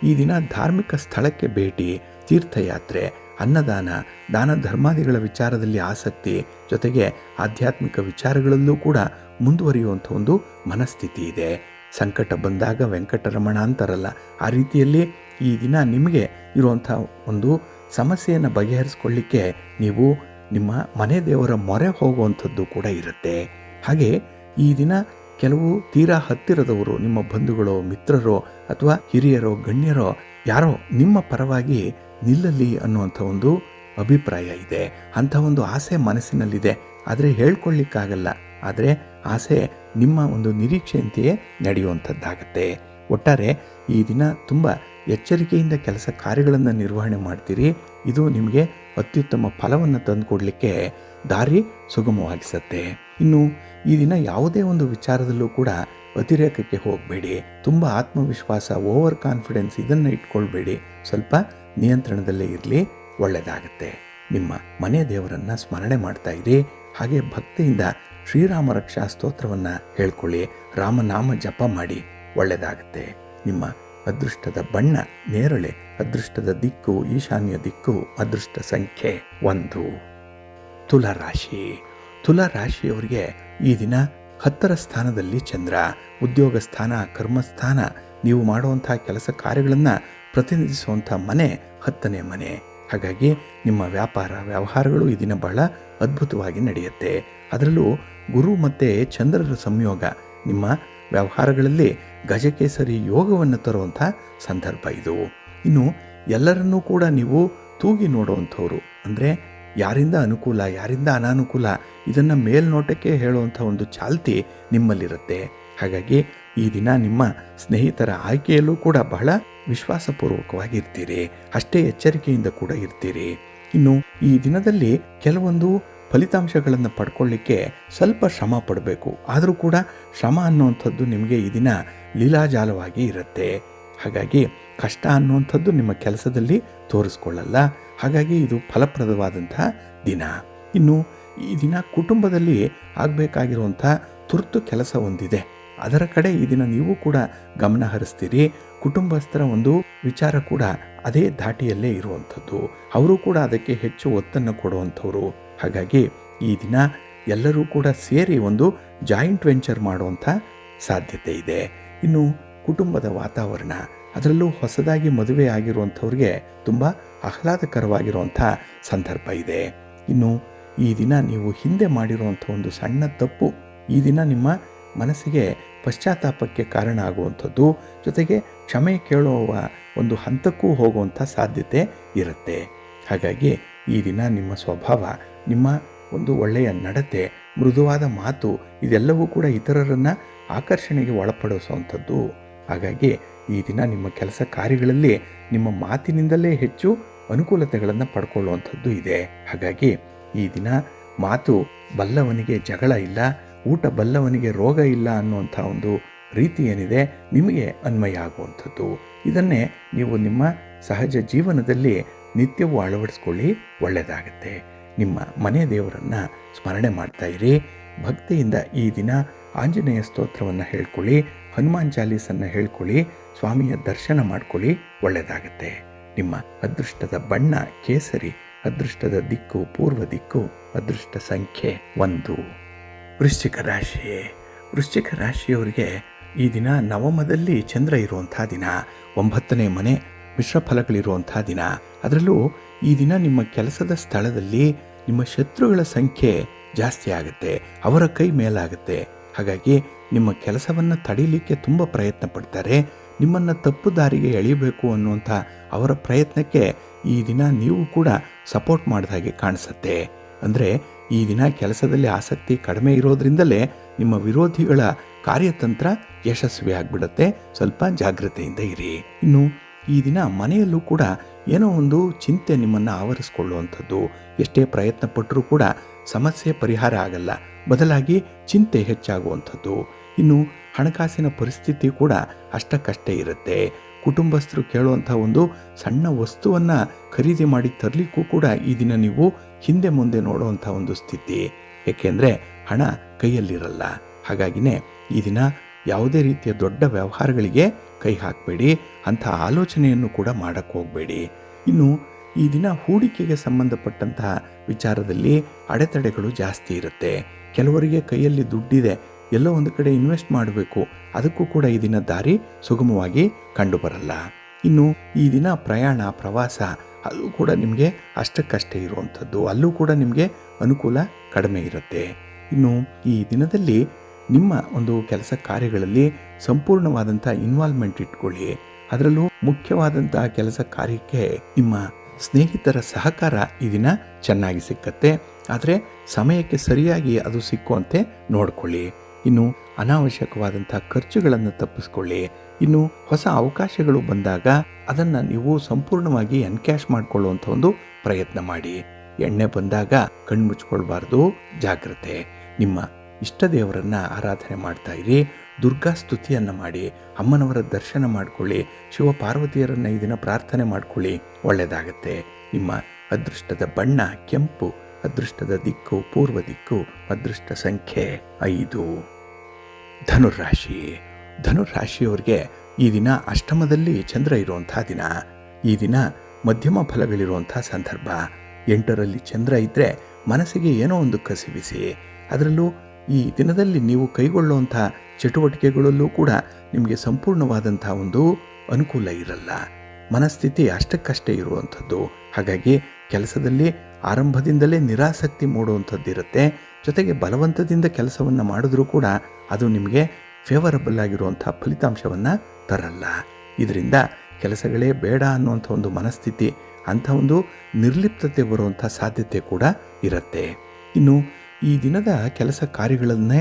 ಈ ದಿನ ಧಾರ್ಮಿಕ ಸ್ಥಳಕ್ಕೆ ಭೇಟಿ, ತೀರ್ಥಯಾತ್ರೆ, ಅನ್ನದಾನ, ದಾನ ಧರ್ಮಾದಿಗಳ ವಿಚಾರದಲ್ಲಿ ಆಸಕ್ತಿ, ಜೊತೆಗೆ ಆಧ್ಯಾತ್ಮಿಕ ವಿಚಾರಗಳಲ್ಲೂ ಕೂಡ ಮುಂದುವರಿಯುವಂಥ ಒಂದು ಮನಸ್ಥಿತಿ ಇದೆ. ಸಂಕಟ ಬಂದಾಗ ವೆಂಕಟರಮಣ ಅಂತಾರಲ್ಲ, ಆ ರೀತಿಯಲ್ಲಿ ಈ ದಿನ ನಿಮಗೆ ಇರುವಂಥ ಒಂದು ಸಮಸ್ಯೆಯನ್ನು ಬಗೆಹರಿಸ್ಕೊಳ್ಳಿಕ್ಕೆ ನೀವು ನಿಮ್ಮ ಮನೆ ದೇವರ ಮೊರೆ ಹೋಗುವಂಥದ್ದು ಕೂಡ ಇರುತ್ತೆ. ಹಾಗೆ ಈ ದಿನ ಕೆಲವು ತೀರಾ ಹತ್ತಿರದವರು, ನಿಮ್ಮ ಬಂಧುಗಳೋ ಮಿತ್ರರೋ ಅಥವಾ ಹಿರಿಯರೋ ಗಣ್ಯರೋ ಯಾರೋ ನಿಮ್ಮ ಪರವಾಗಿ ನಿಲ್ಲಲಿ ಅನ್ನುವಂಥ ಒಂದು ಅಭಿಪ್ರಾಯ ಇದೆ. ಅಂಥ ಒಂದು ಆಸೆ ಮನಸ್ಸಿನಲ್ಲಿದೆ, ಆದರೆ ಹೇಳ್ಕೊಳ್ಳಿಕ್ಕಾಗಲ್ಲ. ಆದರೆ ಆಸೆ ನಿಮ್ಮ ಒಂದು ನಿರೀಕ್ಷೆಯಂತೆಯೇ ನಡೆಯುವಂಥದ್ದಾಗತ್ತೆ. ಒಟ್ಟಾರೆ ಈ ದಿನ ತುಂಬ ಎಚ್ಚರಿಕೆಯಿಂದ ಕೆಲಸ ಕಾರ್ಯಗಳನ್ನು ನಿರ್ವಹಣೆ ಮಾಡ್ತೀರಿ. ಇದು ನಿಮಗೆ ಅತ್ಯುತ್ತಮ ಫಲವನ್ನು ತಂದುಕೊಡ್ಲಿಕ್ಕೆ ದಾರಿ ಸುಗಮವಾಗಿಸುತ್ತೆ. ಇನ್ನು ಈ ದಿನ ಯಾವುದೇ ಒಂದು ವಿಚಾರದಲ್ಲೂ ಕೂಡ ಅತಿರೇಕಕ್ಕೆ ಹೋಗಬೇಡಿ. ತುಂಬ ಆತ್ಮವಿಶ್ವಾಸ, ಓವರ್ ಕಾನ್ಫಿಡೆನ್ಸ್ ಇದನ್ನು ಇಟ್ಕೊಳ್ಬೇಡಿ. ಸ್ವಲ್ಪ ನಿಯಂತ್ರಣದಲ್ಲೇ ಇರಲಿ, ಒಳ್ಳೆಯದಾಗತ್ತೆ. ನಿಮ್ಮ ಮನೆ ದೇವರನ್ನು ಸ್ಮರಣೆ ಮಾಡ್ತಾ ಇರಿ. ಹಾಗೆ ಭಕ್ತಿಯಿಂದ ಶ್ರೀರಾಮ ರಕ್ಷಾ ಸ್ತೋತ್ರವನ್ನು ಹೇಳ್ಕೊಳ್ಳಿ, ರಾಮನಾಮ ಜಪ ಮಾಡಿ, ಒಳ್ಳೆಯದಾಗತ್ತೆ. ನಿಮ್ಮ ಅದೃಷ್ಟದ ಬಣ್ಣ ನೇರಳೆ, ಅದೃಷ್ಟದ ದಿಕ್ಕು ಈಶಾನ್ಯ ದಿಕ್ಕು, ಅದೃಷ್ಟ ಸಂಖ್ಯೆ 1. ತುಲಾರಾಶಿ. ತುಲಾರಾಶಿಯವರಿಗೆ ಈ ದಿನ 10ರ ಸ್ಥಾನದಲ್ಲಿ ಚಂದ್ರ, ಉದ್ಯೋಗ ಸ್ಥಾನ, ಕರ್ಮಸ್ಥಾನ, ನೀವು ಮಾಡುವಂಥ ಕೆಲಸ ಕಾರ್ಯಗಳನ್ನು ಪ್ರತಿನಿಧಿಸುವಂಥ ಮನೆ 10ನೇ ಮನೆ. ಹಾಗಾಗಿ ನಿಮ್ಮ ವ್ಯಾಪಾರ ವ್ಯವಹಾರಗಳು ಈ ದಿನ ಬಹಳ ಅದ್ಭುತವಾಗಿ ನಡೆಯುತ್ತೆ. ಅದರಲ್ಲೂ ಗುರು ಮತ್ತು ಚಂದ್ರರ ಸಂಯೋಗ ನಿಮ್ಮ ವ್ಯವಹಾರಗಳಲ್ಲಿ ಗಜಕೇಸರಿ ಯೋಗವನ್ನು ತರುವಂಥ ಸಂದರ್ಭ ಇದು. ಇನ್ನು ಎಲ್ಲರನ್ನೂ ಕೂಡ ನೀವು ತೂಗಿ ನೋಡುವಂಥವ್ರು, ಅಂದರೆ ಯಾರಿಂದ ಅನುಕೂಲ ಯಾರಿಂದ ಅನಾನುಕೂಲ ಇದನ್ನು ಮೇಲ್ನೋಟಕ್ಕೆ ಹೇಳುವಂಥ ಒಂದು ಚಾಲ್ತಿ ನಿಮ್ಮಲ್ಲಿರುತ್ತೆ. ಹಾಗಾಗಿ ಈ ದಿನ ನಿಮ್ಮ ಸ್ನೇಹಿತರ ಆಯ್ಕೆಯಲ್ಲೂ ಕೂಡ ಬಹಳ ವಿಶ್ವಾಸಪೂರ್ವಕವಾಗಿರ್ತೀರಿ, ಅಷ್ಟೇ ಎಚ್ಚರಿಕೆಯಿಂದ ಕೂಡ ಇರ್ತೀರಿ. ಇನ್ನು ಈ ದಿನದಲ್ಲಿ ಕೆಲವೊಂದು ಫಲಿತಾಂಶಗಳನ್ನು ಪಡ್ಕೊಳ್ಳಿಕ್ಕೆ ಸ್ವಲ್ಪ ಶ್ರಮ ಪಡಬೇಕು. ಆದರೂ ಕೂಡ ಶ್ರಮ ಅನ್ನುವಂಥದ್ದು ನಿಮಗೆ ಈ ದಿನ ಲೀಲಾಜಾಲವಾಗಿ ಇರುತ್ತೆ. ಹಾಗಾಗಿ ಕಷ್ಟ ಅನ್ನುವಂಥದ್ದು ನಿಮ್ಮ ಕೆಲಸದಲ್ಲಿ ತೋರಿಸ್ಕೊಳ್ಳಲ್ಲ. ಹಾಗಾಗಿ ಇದು ಫಲಪ್ರದವಾದಂಥ ದಿನ. ಇನ್ನು ಈ ದಿನ ಕುಟುಂಬದಲ್ಲಿ ಆಗಬೇಕಾಗಿರುವಂಥ ತುರ್ತು ಕೆಲಸ ಒಂದಿದೆ, ಅದರ ಕಡೆ ಈ ದಿನ ನೀವು ಕೂಡ ಗಮನ ಹರಿಸ್ತೀರಿ. ಕುಟುಂಬಸ್ಥರ ಒಂದು ವಿಚಾರ ಕೂಡ ಅದೇ ಧಾಟಿಯಲ್ಲೇ ಇರುವಂಥದ್ದು, ಅವರು ಕೂಡ ಅದಕ್ಕೆ ಹೆಚ್ಚು ಒತ್ತನ್ನು ಕೊಡುವಂಥವ್ರು. ಹಾಗಾಗಿ ಈ ದಿನ ಎಲ್ಲರೂ ಕೂಡ ಸೇರಿ ಒಂದು ಜಾಯಿಂಟ್ ವೆಂಚರ್ ಮಾಡುವಂಥ ಸಾಧ್ಯತೆ ಇದೆ. ಇನ್ನು ಕುಟುಂಬದ ವಾತಾವರಣ, ಅದರಲ್ಲೂ ಹೊಸದಾಗಿ ಮದುವೆ ಆಗಿರುವಂಥವ್ರಿಗೆ ತುಂಬ ಆಹ್ಲಾದಕರವಾಗಿರುವಂಥ ಸಂದರ್ಭ ಇದೆ. ಇನ್ನು ಈ ದಿನ ನೀವು ಹಿಂದೆ ಮಾಡಿರುವಂಥ ಒಂದು ಸಣ್ಣ ತಪ್ಪು ಈ ದಿನ ನಿಮ್ಮ ಮನಸ್ಸಿಗೆ ಪಶ್ಚಾತ್ತಾಪಕ್ಕೆ ಕಾರಣ ಆಗುವಂಥದ್ದು, ಜೊತೆಗೆ ಕ್ಷಮೆ ಕೇಳುವ ಒಂದು ಹಂತಕ್ಕೂ ಹೋಗುವಂಥ ಸಾಧ್ಯತೆ ಇರುತ್ತೆ. ಹಾಗಾಗಿ ಈ ದಿನ ನಿಮ್ಮ ಸ್ವಭಾವ, ನಿಮ್ಮ ಒಂದು ಒಳ್ಳೆಯ ನಡತೆ, ಮೃದುವಾದ ಮಾತು ಇದೆಲ್ಲವೂ ಕೂಡ ಇತರರನ್ನು ಆಕರ್ಷಣೆಗೆ ಒಳಪಡಿಸುವಂಥದ್ದು. ಹಾಗಾಗಿ ಈ ದಿನ ನಿಮ್ಮ ಕೆಲಸ ಕಾರ್ಯಗಳಲ್ಲಿ ನಿಮ್ಮ ಮಾತಿನಿಂದಲೇ ಹೆಚ್ಚು ಅನುಕೂಲತೆಗಳನ್ನು ಪಡ್ಕೊಳ್ಳುವಂಥದ್ದು ಇದೆ. ಹಾಗಾಗಿ ಈ ದಿನ ಮಾತು ಬಲ್ಲವನಿಗೆ ಜಗಳ ಇಲ್ಲ, ಊಟ ಬಲ್ಲವನಿಗೆ ರೋಗ ಇಲ್ಲ ಅನ್ನುವಂಥ ಒಂದು ರೀತಿ ಏನಿದೆ ನಿಮಗೆ ಅನ್ವಯ ಆಗುವಂಥದ್ದು. ಇದನ್ನೇ ನೀವು ನಿಮ್ಮ ಸಹಜ ಜೀವನದಲ್ಲಿ ನಿತ್ಯವೂ ಅಳವಡಿಸ್ಕೊಳ್ಳಿ, ಒಳ್ಳೆಯದಾಗತ್ತೆ. ನಿಮ್ಮ ಮನೆ ದೇವರನ್ನು ಸ್ಮರಣೆ ಮಾಡ್ತಾ ಇರಿ. ಭಕ್ತಿಯಿಂದ ಈ ದಿನ ಆಂಜನೇಯ ಸ್ತೋತ್ರವನ್ನು ಹೇಳ್ಕೊಳ್ಳಿ, ಹನುಮಾನ್ ಚಾಲೀಸನ್ನು ಹೇಳ್ಕೊಳ್ಳಿ, ಸ್ವಾಮಿಯ ದರ್ಶನ ಮಾಡ್ಕೊಳ್ಳಿ, ಒಳ್ಳೆಯದಾಗತ್ತೆ. ನಿಮ್ಮ ಅದೃಷ್ಟದ ಬಣ್ಣ ಕೇಸರಿ, ಅದೃಷ್ಟದ ದಿಕ್ಕು ಪೂರ್ವ ದಿಕ್ಕು, ಅದೃಷ್ಟ ಸಂಖ್ಯೆ 1. ವೃಶ್ಚಿಕ ರಾಶಿ. ವೃಶ್ಚಿಕ ರಾಶಿಯವರಿಗೆ ಈ ದಿನ ನವಮದಲ್ಲಿ ಚಂದ್ರ ಇರುವಂಥ ದಿನ, 9ನೇ ಮನೆ, ಮಿಶ್ರ ಫಲಗಳಿರುವಂಥ ದಿನ. ಅದರಲ್ಲೂ ಈ ದಿನ ನಿಮ್ಮ ಕೆಲಸದ ಸ್ಥಳದಲ್ಲಿ ನಿಮ್ಮ ಶತ್ರುಗಳ ಸಂಖ್ಯೆ ಜಾಸ್ತಿ ಆಗುತ್ತೆ, ಅವರ ಕೈ ಮೇಲಾಗುತ್ತೆ. ಹಾಗಾಗಿ ನಿಮ್ಮ ಕೆಲಸವನ್ನು ತಡೀಲಿಕ್ಕೆ ತುಂಬ ಪ್ರಯತ್ನ ಪಡ್ತಾರೆ. ನಿಮ್ಮನ್ನು ತಪ್ಪು ದಾರಿಗೆ ಎಳಿಬೇಕು ಅನ್ನುವಂಥ ಅವರ ಪ್ರಯತ್ನಕ್ಕೆ ಈ ದಿನ ನೀವು ಕೂಡ ಸಪೋರ್ಟ್ ಮಾಡಿದ ಹಾಗೆ ಕಾಣಿಸುತ್ತೆ. ಅಂದರೆ ಈ ದಿನ ಕೆಲಸದಲ್ಲಿ ಆಸಕ್ತಿ ಕಡಿಮೆ ಇರೋದ್ರಿಂದಲೇ ನಿಮ್ಮ ವಿರೋಧಿಗಳ ಕಾರ್ಯತಂತ್ರ ಯಶಸ್ವಿ ಆಗಿಬಿಡುತ್ತೆ. ಸ್ವಲ್ಪ ಜಾಗ್ರತೆಯಿಂದ ಇರಿ. ಇನ್ನು ಈ ದಿನ ಮನೆಯಲ್ಲೂ ಕೂಡ ಏನೋ ಒಂದು ಚಿಂತೆ ನಿಮ್ಮನ್ನು ಆವರಿಸ್ಕೊಳ್ಳುವಂಥದ್ದು. ಎಷ್ಟೇ ಪ್ರಯತ್ನ ಪಟ್ಟರೂ ಕೂಡ ಸಮಸ್ಯೆ ಪರಿಹಾರ ಆಗಲ್ಲ, ಬದಲಾಗಿ ಚಿಂತೆ ಹೆಚ್ಚಾಗುವಂಥದ್ದು. ಇನ್ನು ಹಣಕಾಸಿನ ಪರಿಸ್ಥಿತಿ ಕೂಡ ಅಷ್ಟಕ್ಕಷ್ಟೇ ಇರುತ್ತೆ. ಕುಟುಂಬಸ್ಥರು ಕೇಳುವಂಥ ಒಂದು ಸಣ್ಣ ವಸ್ತುವನ್ನು ಖರೀದಿ ಮಾಡಿ ತರಲಿಕ್ಕೂ ಕೂಡ ಈ ದಿನ ನೀವು ಹಿಂದೆ ಮುಂದೆ ನೋಡುವಂಥ ಒಂದು ಸ್ಥಿತಿ. ಏಕೆಂದರೆ ಹಣ ಕೈಯಲ್ಲಿರಲ್ಲ. ಹಾಗಾಗಿನೇ ಈ ದಿನ ಯಾವುದೇ ರೀತಿಯ ದೊಡ್ಡ ವ್ಯವಹಾರಗಳಿಗೆ ಕೈ ಹಾಕಬೇಡಿ, ಅಂಥ ಆಲೋಚನೆಯನ್ನು ಕೂಡ ಮಾಡೋಕ್ಕೆ ಹೋಗಬೇಡಿ. ಇನ್ನು ಈ ದಿನ ಹೂಡಿಕೆಗೆ ಸಂಬಂಧಪಟ್ಟಂತಹ ವಿಚಾರದಲ್ಲಿ ಅಡೆತಡೆಗಳು ಜಾಸ್ತಿ ಇರುತ್ತೆ. ಕೆಲವರಿಗೆ ಕೈಯಲ್ಲಿ ದುಡ್ಡಿದೆ, ಎಲ್ಲೋ ಒಂದು ಕಡೆ ಇನ್ವೆಸ್ಟ್ ಮಾಡಬೇಕು, ಅದಕ್ಕೂ ಕೂಡ ಈ ದಿನ ದಾರಿ ಸುಗಮವಾಗಿ ಕಂಡುಬರಲ್ಲ. ಇನ್ನು ಈ ದಿನ ಪ್ರಯಾಣ ಪ್ರವಾಸ ಅಲ್ಲೂ ಕೂಡ ನಿಮಗೆ ಅಷ್ಟಕ್ಕಷ್ಟೇ ಇರುವಂಥದ್ದು, ಅಲ್ಲೂ ಕೂಡ ನಿಮಗೆ ಅನುಕೂಲ ಕಡಿಮೆ ಇರುತ್ತೆ. ಇನ್ನು ಈ ದಿನದಲ್ಲಿ ನಿಮ್ಮ ಒಂದು ಕೆಲಸ ಕಾರ್ಯಗಳಲ್ಲಿ ಸಂಪೂರ್ಣವಾದಂಥ ಇನ್ವಾಲ್ವ್ಮೆಂಟ್ ಇಟ್ಕೊಳ್ಳಿ. ಅದರಲ್ಲೂ ಮುಖ್ಯವಾದಂಥ ಕೆಲಸ ಕಾರ್ಯಕ್ಕೆ ನಿಮ್ಮ ಸ್ನೇಹಿತರ ಸಹಕಾರ ಈ ದಿನ ಚೆನ್ನಾಗಿ ಸಿಕ್ಕತ್ತೆ. ಆದರೆ ಸಮಯಕ್ಕೆ ಸರಿಯಾಗಿ ಅದು ಸಿಕ್ಕುವಂತೆ ನೋಡಿಕೊಳ್ಳಿ. ಇನ್ನು ಅನಾವಶ್ಯಕವಾದಂಥ ಖರ್ಚುಗಳನ್ನು ತಪ್ಪಿಸ್ಕೊಳ್ಳಿ. ಇನ್ನು ಹೊಸ ಅವಕಾಶಗಳು ಬಂದಾಗ ಅದನ್ನು ನೀವು ಸಂಪೂರ್ಣವಾಗಿ ಎನ್ಕ್ಯಾಶ್ ಮಾಡಿಕೊಳ್ಳುವಂಥ ಒಂದು ಪ್ರಯತ್ನ ಮಾಡಿ. ಎಣ್ಣೆ ಬಂದಾಗ ಕಣ್ಮುಚ್ಕೊಳ್ಬಾರ್ದು, ಜಾಗ್ರತೆ. ನಿಮ್ಮ ಇಷ್ಟ ದೇವರನ್ನು ಆರಾಧನೆ ಮಾಡ್ತಾ ಇರಿ. ದುರ್ಗಾ ಸ್ತುತಿಯನ್ನು ಮಾಡಿ, ಅಮ್ಮನವರ ದರ್ಶನ ಮಾಡಿಕೊಳ್ಳಿ, ಶಿವ ಪಾರ್ವತಿಯರನ್ನು ಈ ದಿನ ಪ್ರಾರ್ಥನೆ ಮಾಡಿಕೊಳ್ಳಿ, ಒಳ್ಳೆಯದಾಗತ್ತೆ. ನಿಮ್ಮ ಅದೃಷ್ಟದ ಬಣ್ಣ ಕೆಂಪು, ಅದೃಷ್ಟದ ದಿಕ್ಕು ಪೂರ್ವ ದಿಕ್ಕು, ಅದೃಷ್ಟ ಸಂಖ್ಯೆ 5. ಧನುರಾಶಿ. ಧನುರಾಶಿಯವರಿಗೆ ಈ ದಿನ ಅಷ್ಟಮದಲ್ಲಿ ಚಂದ್ರ ಇರುವಂಥ ದಿನ. ಈ ದಿನ ಮಧ್ಯಮ ಫಲಗಳಿರುವಂಥ ಸಂದರ್ಭ. 8ರಲ್ಲಿ ಚಂದ್ರ ಇದ್ದರೆ ಮನಸ್ಸಿಗೆ ಏನೋ ಒಂದು ಕಸಿವಿಸಿ. ಅದರಲ್ಲೂ ಈ ದಿನದಲ್ಲಿ ನೀವು ಕೈಗೊಳ್ಳುವಂಥ ಚಟುವಟಿಕೆಗಳಲ್ಲೂ ಕೂಡ ನಿಮಗೆ ಸಂಪೂರ್ಣವಾದಂಥ ಒಂದು ಅನುಕೂಲ ಇರಲ್ಲ. ಮನಸ್ಥಿತಿ ಅಷ್ಟಕ್ಕಷ್ಟೇ ಇರುವಂಥದ್ದು. ಹಾಗಾಗಿ ಕೆಲಸದಲ್ಲಿ ಆರಂಭದಿಂದಲೇ ನಿರಾಸಕ್ತಿ ಮೂಡುವಂಥದ್ದಿರುತ್ತೆ. ಜೊತೆಗೆ ಬಲವಂತದಿಂದ ಕೆಲಸವನ್ನು ಮಾಡಿದ್ರೂ ಕೂಡ ಅದು ನಿಮಗೆ ಫೇವರಬಲ್ ಆಗಿರುವಂಥ ಫಲಿತಾಂಶವನ್ನು ತರಲ್ಲ. ಇದರಿಂದ ಕೆಲಸಗಳೇ ಬೇಡ ಅನ್ನುವಂಥ ಒಂದು ಮನಸ್ಥಿತಿ, ಅಂಥ ಒಂದು ನಿರ್ಲಿಪ್ತತೆ ಬರುವಂಥ ಸಾಧ್ಯತೆ ಕೂಡ ಇರುತ್ತೆ. ಇನ್ನು ಈ ದಿನದ ಕೆಲಸ ಕಾರ್ಯಗಳನ್ನೇ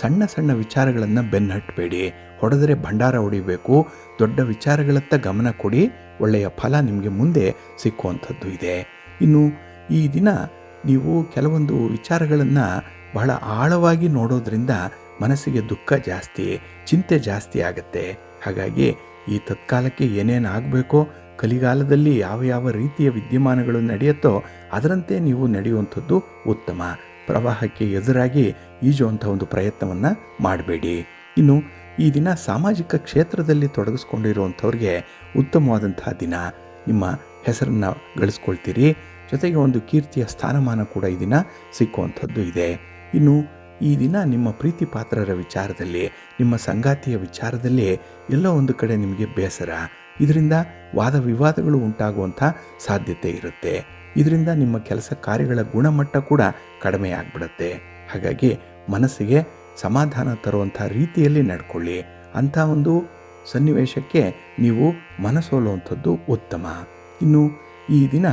ಸಣ್ಣ ಸಣ್ಣ ವಿಚಾರಗಳನ್ನು ಬೆನ್ನಟ್ಟಬೇಡಿ. ಹೊಡೆದರೆ ಭಂಡಾರ ಹೊಡಿಬೇಕು. ದೊಡ್ಡ ವಿಚಾರಗಳತ್ತ ಗಮನ ಕೊಡಿ. ಒಳ್ಳೆಯ ಫಲ ನಿಮಗೆ ಮುಂದೆ ಸಿಕ್ಕುವಂಥದ್ದು ಇದೆ. ಇನ್ನು ಈ ದಿನ ನೀವು ಕೆಲವೊಂದು ವಿಚಾರಗಳನ್ನು ಬಹಳ ಆಳವಾಗಿ ನೋಡೋದ್ರಿಂದ ಮನಸ್ಸಿಗೆ ದುಃಖ ಜಾಸ್ತಿ, ಚಿಂತೆ ಜಾಸ್ತಿ ಆಗುತ್ತೆ. ಹಾಗಾಗಿ ಈ ತತ್ಕಾಲಕ್ಕೆ ಏನೇನು ಆಗಬೇಕೋ, ಕಲಿಗಾಲದಲ್ಲಿ ಯಾವ ಯಾವ ರೀತಿಯ ವಿದ್ಯಮಾನಗಳು ನಡೆಯುತ್ತೋ ಅದರಂತೆ ನೀವು ನಡೆಯುವಂಥದ್ದು ಉತ್ತಮ. ಪ್ರವಾಹಕ್ಕೆ ಎದುರಾಗಿ ಈಜುವಂಥ ಒಂದು ಪ್ರಯತ್ನವನ್ನು ಮಾಡಬೇಡಿ. ಇನ್ನು ಈ ದಿನ ಸಾಮಾಜಿಕ ಕ್ಷೇತ್ರದಲ್ಲಿ ತೊಡಗಿಸ್ಕೊಂಡಿರುವಂಥವ್ರಿಗೆ ಉತ್ತಮವಾದಂಥ ದಿನ. ನಿಮ್ಮ ಹೆಸರನ್ನು ಗಳಿಸ್ಕೊಳ್ತೀರಿ. ಜೊತೆಗೆ ಒಂದು ಕೀರ್ತಿಯ ಸ್ಥಾನಮಾನ ಕೂಡ ಈ ದಿನ ಸಿಕ್ಕುವಂಥದ್ದು ಇದೆ. ಇನ್ನು ಈ ದಿನ ನಿಮ್ಮ ಪ್ರೀತಿ ಪಾತ್ರರ ವಿಚಾರದಲ್ಲಿ, ನಿಮ್ಮ ಸಂಗಾತಿಯ ವಿಚಾರದಲ್ಲಿ ಎಲ್ಲೋ ಒಂದು ಕಡೆ ನಿಮಗೆ ಬೇಸರ. ಇದರಿಂದ ವಾದ ವಿವಾದಗಳು ಉಂಟಾಗುವಂಥ ಸಾಧ್ಯತೆ ಇರುತ್ತೆ. ಇದರಿಂದ ನಿಮ್ಮ ಕೆಲಸ ಕಾರ್ಯಗಳ ಗುಣಮಟ್ಟ ಕೂಡ ಕಡಿಮೆ ಆಗಿಬಿಡುತ್ತೆ. ಹಾಗಾಗಿ ಮನಸ್ಸಿಗೆ ಸಮಾಧಾನ ತರುವಂಥ ರೀತಿಯಲ್ಲಿ ನಡ್ಕೊಳ್ಳಿ. ಅಂಥ ಒಂದು ಸನ್ನಿವೇಶಕ್ಕೆ ನೀವು ಮನಸೋಲುವಂಥದ್ದು ಉತ್ತಮ. ಇನ್ನು ಈ ದಿನ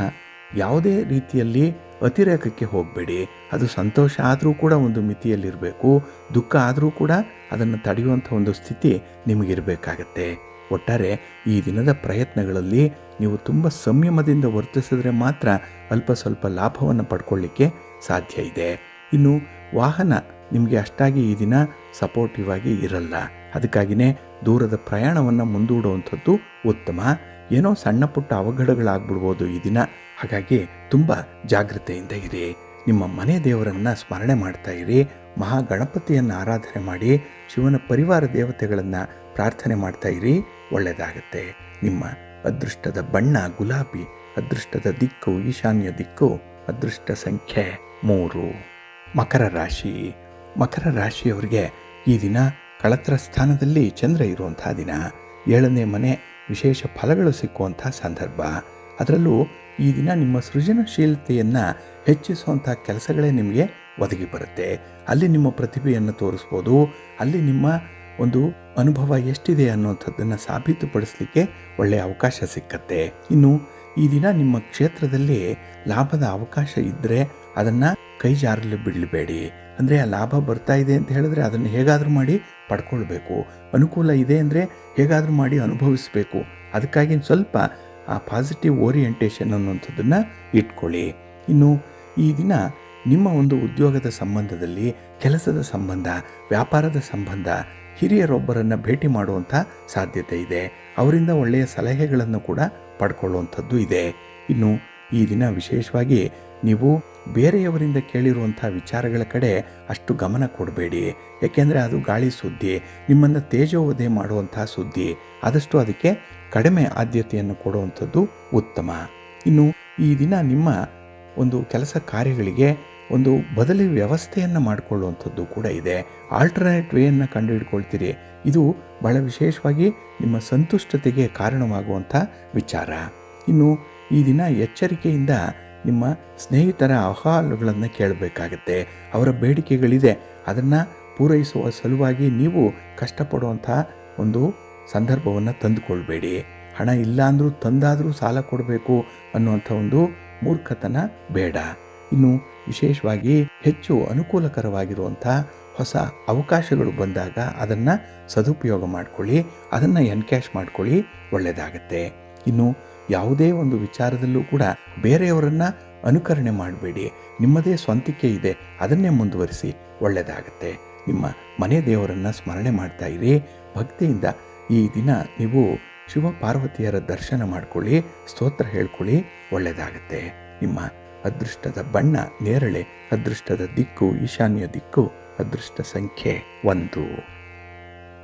ಯಾವುದೇ ರೀತಿಯಲ್ಲಿ ಅತಿರೇಕಕ್ಕೆ ಹೋಗಬೇಡಿ. ಅದು ಸಂತೋಷ ಆದರೂ ಕೂಡ ಒಂದು ಮಿತಿಯಲ್ಲಿರಬೇಕು. ದುಃಖ ಆದರೂ ಕೂಡ ಅದನ್ನು ತಡೆಯುವಂಥ ಒಂದು ಸ್ಥಿತಿ ನಿಮಗಿರಬೇಕಾಗತ್ತೆ. ಒಟ್ಟಾರೆ ಈ ದಿನದ ಪ್ರಯತ್ನಗಳಲ್ಲಿ ನೀವು ತುಂಬ ಸಂಯಮದಿಂದ ವರ್ತಿಸಿದ್ರೆ ಮಾತ್ರ ಅಲ್ಪ ಸ್ವಲ್ಪ ಲಾಭವನ್ನು ಪಡ್ಕೊಳ್ಳಿಕ್ಕೆ ಸಾಧ್ಯ ಇದೆ. ಇನ್ನು ವಾಹನ ನಿಮಗೆ ಅಷ್ಟಾಗಿ ಈ ದಿನ ಸಪೋರ್ಟಿವ್ ಆಗಿ ಇರಲ್ಲ. ಅದಕ್ಕಾಗಿಯೇ ದೂರದ ಪ್ರಯಾಣವನ್ನು ಮುಂದೂಡುವಂಥದ್ದು ಉತ್ತಮ. ಏನೋ ಸಣ್ಣ ಪುಟ್ಟ ಅವಘಡಗಳಾಗ್ಬಿಡ್ಬೋದು ಈ ದಿನ. ಹಾಗಾಗಿ ತುಂಬ ಜಾಗೃತೆಯಿಂದ ಇರಿ. ನಿಮ್ಮ ಮನೆ ದೇವರನ್ನು ಸ್ಮರಣೆ ಮಾಡ್ತಾ ಇರಿ. ಮಹಾಗಣಪತಿಯನ್ನು ಆರಾಧನೆ ಮಾಡಿ ಶಿವನ ಪರಿವಾರ ದೇವತೆಗಳನ್ನು ಪ್ರಾರ್ಥನೆ ಮಾಡ್ತಾ ಇರಿ. ಒಳ್ಳೆಯದಾಗುತ್ತೆ. ನಿಮ್ಮ ಅದೃಷ್ಟದ ಬಣ್ಣ ಗುಲಾಬಿ, ಅದೃಷ್ಟದ ದಿಕ್ಕು ಈಶಾನ್ಯ ದಿಕ್ಕು, ಅದೃಷ್ಟ ಸಂಖ್ಯೆ 3. ಮಕರ ರಾಶಿ. ಮಕರ ರಾಶಿಯವರಿಗೆ ಈ ದಿನ ಕಳತ್ರ ಸ್ಥಾನದಲ್ಲಿ ಚಂದ್ರ ಇರುವಂಥ ದಿನ. 7ನೇ ಮನೆ ವಿಶೇಷ ಫಲಗಳು ಸಿಕ್ಕುವಂಥ ಸಂದರ್ಭ. ಅದರಲ್ಲೂ ಈ ದಿನ ನಿಮ್ಮ ಸೃಜನಶೀಲತೆಯನ್ನು ಹೆಚ್ಚಿಸುವಂಥ ಕೆಲಸಗಳೇ ನಿಮಗೆ ಒದಗಿ ಬರುತ್ತೆ. ಅಲ್ಲಿ ನಿಮ್ಮ ಪ್ರತಿಭೆಯನ್ನು ತೋರಿಸ್ಬೋದು. ಅಲ್ಲಿ ನಿಮ್ಮ ಒಂದು ಅನುಭವ ಎಷ್ಟಿದೆ ಅನ್ನುವಂಥದ್ದನ್ನು ಸಾಬೀತುಪಡಿಸಲಿಕ್ಕೆ ಒಳ್ಳೆಯ ಅವಕಾಶ ಸಿಕ್ಕತ್ತೆ. ಇನ್ನು ಈ ದಿನ ನಿಮ್ಮ ಕ್ಷೇತ್ರದಲ್ಲಿ ಲಾಭದ ಅವಕಾಶ ಇದ್ದರೆ ಅದನ್ನು ಕೈ ಜಾರಲು ಬಿಡಬೇಡಿ. ಅಂದರೆ ಆ ಲಾಭ ಬರ್ತಾ ಇದೆ ಅಂತ ಹೇಳಿದ್ರೆ ಅದನ್ನು ಹೇಗಾದರೂ ಮಾಡಿ ಪಡ್ಕೊಳ್ಬೇಕು. ಅನುಕೂಲ ಇದೆ ಅಂದರೆ ಹೇಗಾದರೂ ಮಾಡಿ ಅನುಭವಿಸಬೇಕು. ಅದಕ್ಕಾಗಿ ಸ್ವಲ್ಪ ಆ ಪಾಸಿಟಿವ್ ಓರಿಯೆಂಟೇಷನ್ ಅನ್ನುವಂಥದ್ದನ್ನು ಇಟ್ಕೊಳ್ಳಿ. ಇನ್ನು ಈ ದಿನ ನಿಮ್ಮ ಒಂದು ಉದ್ಯೋಗದ ಸಂಬಂಧದಲ್ಲಿ, ಕೆಲಸದ ಸಂಬಂಧ, ವ್ಯಾಪಾರದ ಸಂಬಂಧ ಹಿರಿಯರೊಬ್ಬರನ್ನು ಭೇಟಿ ಮಾಡುವಂಥ ಸಾಧ್ಯತೆ ಇದೆ. ಅವರಿಂದ ಒಳ್ಳೆಯ ಸಲಹೆಗಳನ್ನು ಕೂಡ ಪಡ್ಕೊಳ್ಳುವಂಥದ್ದು ಇದೆ. ಇನ್ನು ಈ ದಿನ ವಿಶೇಷವಾಗಿ ನೀವು ಬೇರೆಯವರಿಂದ ಕೇಳಿರುವಂಥ ವಿಚಾರಗಳ ಕಡೆ ಅಷ್ಟು ಗಮನ ಕೊಡಬೇಡಿ. ಏಕೆಂದರೆ ಅದು ಗಾಳಿ ಸುದ್ದಿ, ನಿಮ್ಮನ್ನು ತೇಜೋವಧೆ ಮಾಡುವಂಥ ಸುದ್ದಿ. ಆದಷ್ಟು ಅದಕ್ಕೆ ಕಡಿಮೆ ಆದ್ಯತೆಯನ್ನು ಕೊಡುವಂಥದ್ದು ಉತ್ತಮ. ಇನ್ನು ಈ ದಿನ ನಿಮ್ಮ ಒಂದು ಕೆಲಸ ಕಾರ್ಯಗಳಿಗೆ ಒಂದು ಬದಲಿ ವ್ಯವಸ್ಥೆಯನ್ನು ಮಾಡಿಕೊಳ್ಳುವಂಥದ್ದು ಕೂಡ ಇದೆ. ಆಲ್ಟರ್ನೇಟ್ ವೇಯನ್ನು ಕಂಡುಹಿಡ್ಕೊಳ್ತೀರಿ. ಇದು ಬಹಳ ವಿಶೇಷವಾಗಿ ನಿಮ್ಮ ಸಂತುಷ್ಟತೆಗೆ ಕಾರಣವಾಗುವಂಥ ವಿಚಾರ. ಇನ್ನು ಈ ದಿನ ಎಚ್ಚರಿಕೆಯಿಂದ ನಿಮ್ಮ ಸ್ನೇಹಿತರ ಅಹವಾಲುಗಳನ್ನು ಕೇಳಬೇಕಾಗತ್ತೆ. ಅವರ ಬೇಡಿಕೆಗಳಿದೆ, ಅದನ್ನು ಪೂರೈಸುವ ಸಲುವಾಗಿ ನೀವು ಕಷ್ಟಪಡುವಂಥ ಒಂದು ಸಂದರ್ಭವನ್ನು ತಂದುಕೊಳ್ಬೇಡಿ. ಹಣ ಇಲ್ಲ ಅಂದರೂ ತಂದಾದರೂ ಸಾಲ ಕೊಡಬೇಕು ಅನ್ನುವಂಥ ಒಂದು ಮೂರ್ಖತನ ಬೇಡ. ಇನ್ನು ವಿಶೇಷವಾಗಿ ಹೆಚ್ಚು ಅನುಕೂಲಕರವಾಗಿರುವಂಥ ಹೊಸ ಅವಕಾಶಗಳು ಬಂದಾಗ ಅದನ್ನು ಸದುಪಯೋಗ ಮಾಡಿಕೊಳ್ಳಿ, ಅದನ್ನು ಎನ್ಕ್ಯಾಶ್ ಮಾಡ್ಕೊಳ್ಳಿ, ಒಳ್ಳೆಯದಾಗತ್ತೆ. ಇನ್ನು ಯಾವುದೇ ಒಂದು ವಿಚಾರದಲ್ಲೂ ಕೂಡ ಬೇರೆಯವರನ್ನು ಅನುಕರಣೆ ಮಾಡಬೇಡಿ. ನಿಮ್ಮದೇ ಸ್ವಂತಿಕೆ ಇದೆ, ಅದನ್ನೇ ಮುಂದುವರಿಸಿ, ಒಳ್ಳೆಯದಾಗತ್ತೆ. ನಿಮ್ಮ ಮನೆ ದೇವರನ್ನು ಸ್ಮರಣೆ ಮಾಡ್ತಾ ಇರಿ. ಭಕ್ತಿಯಿಂದ ಈ ದಿನ ನೀವು ಶಿವ ಪಾರ್ವತಿಯರ ದರ್ಶನ ಮಾಡ್ಕೊಳ್ಳಿ, ಸ್ತೋತ್ರ ಹೇಳ್ಕೊಳ್ಳಿ, ಒಳ್ಳೆಯದಾಗತ್ತೆ. ನಿಮ್ಮ ಅದೃಷ್ಟದ ಬಣ್ಣ ನೇರಳೆ, ಅದೃಷ್ಟದ ದಿಕ್ಕು ಈಶಾನ್ಯ ದಿಕ್ಕು, ಅದೃಷ್ಟ ಸಂಖ್ಯೆ 1.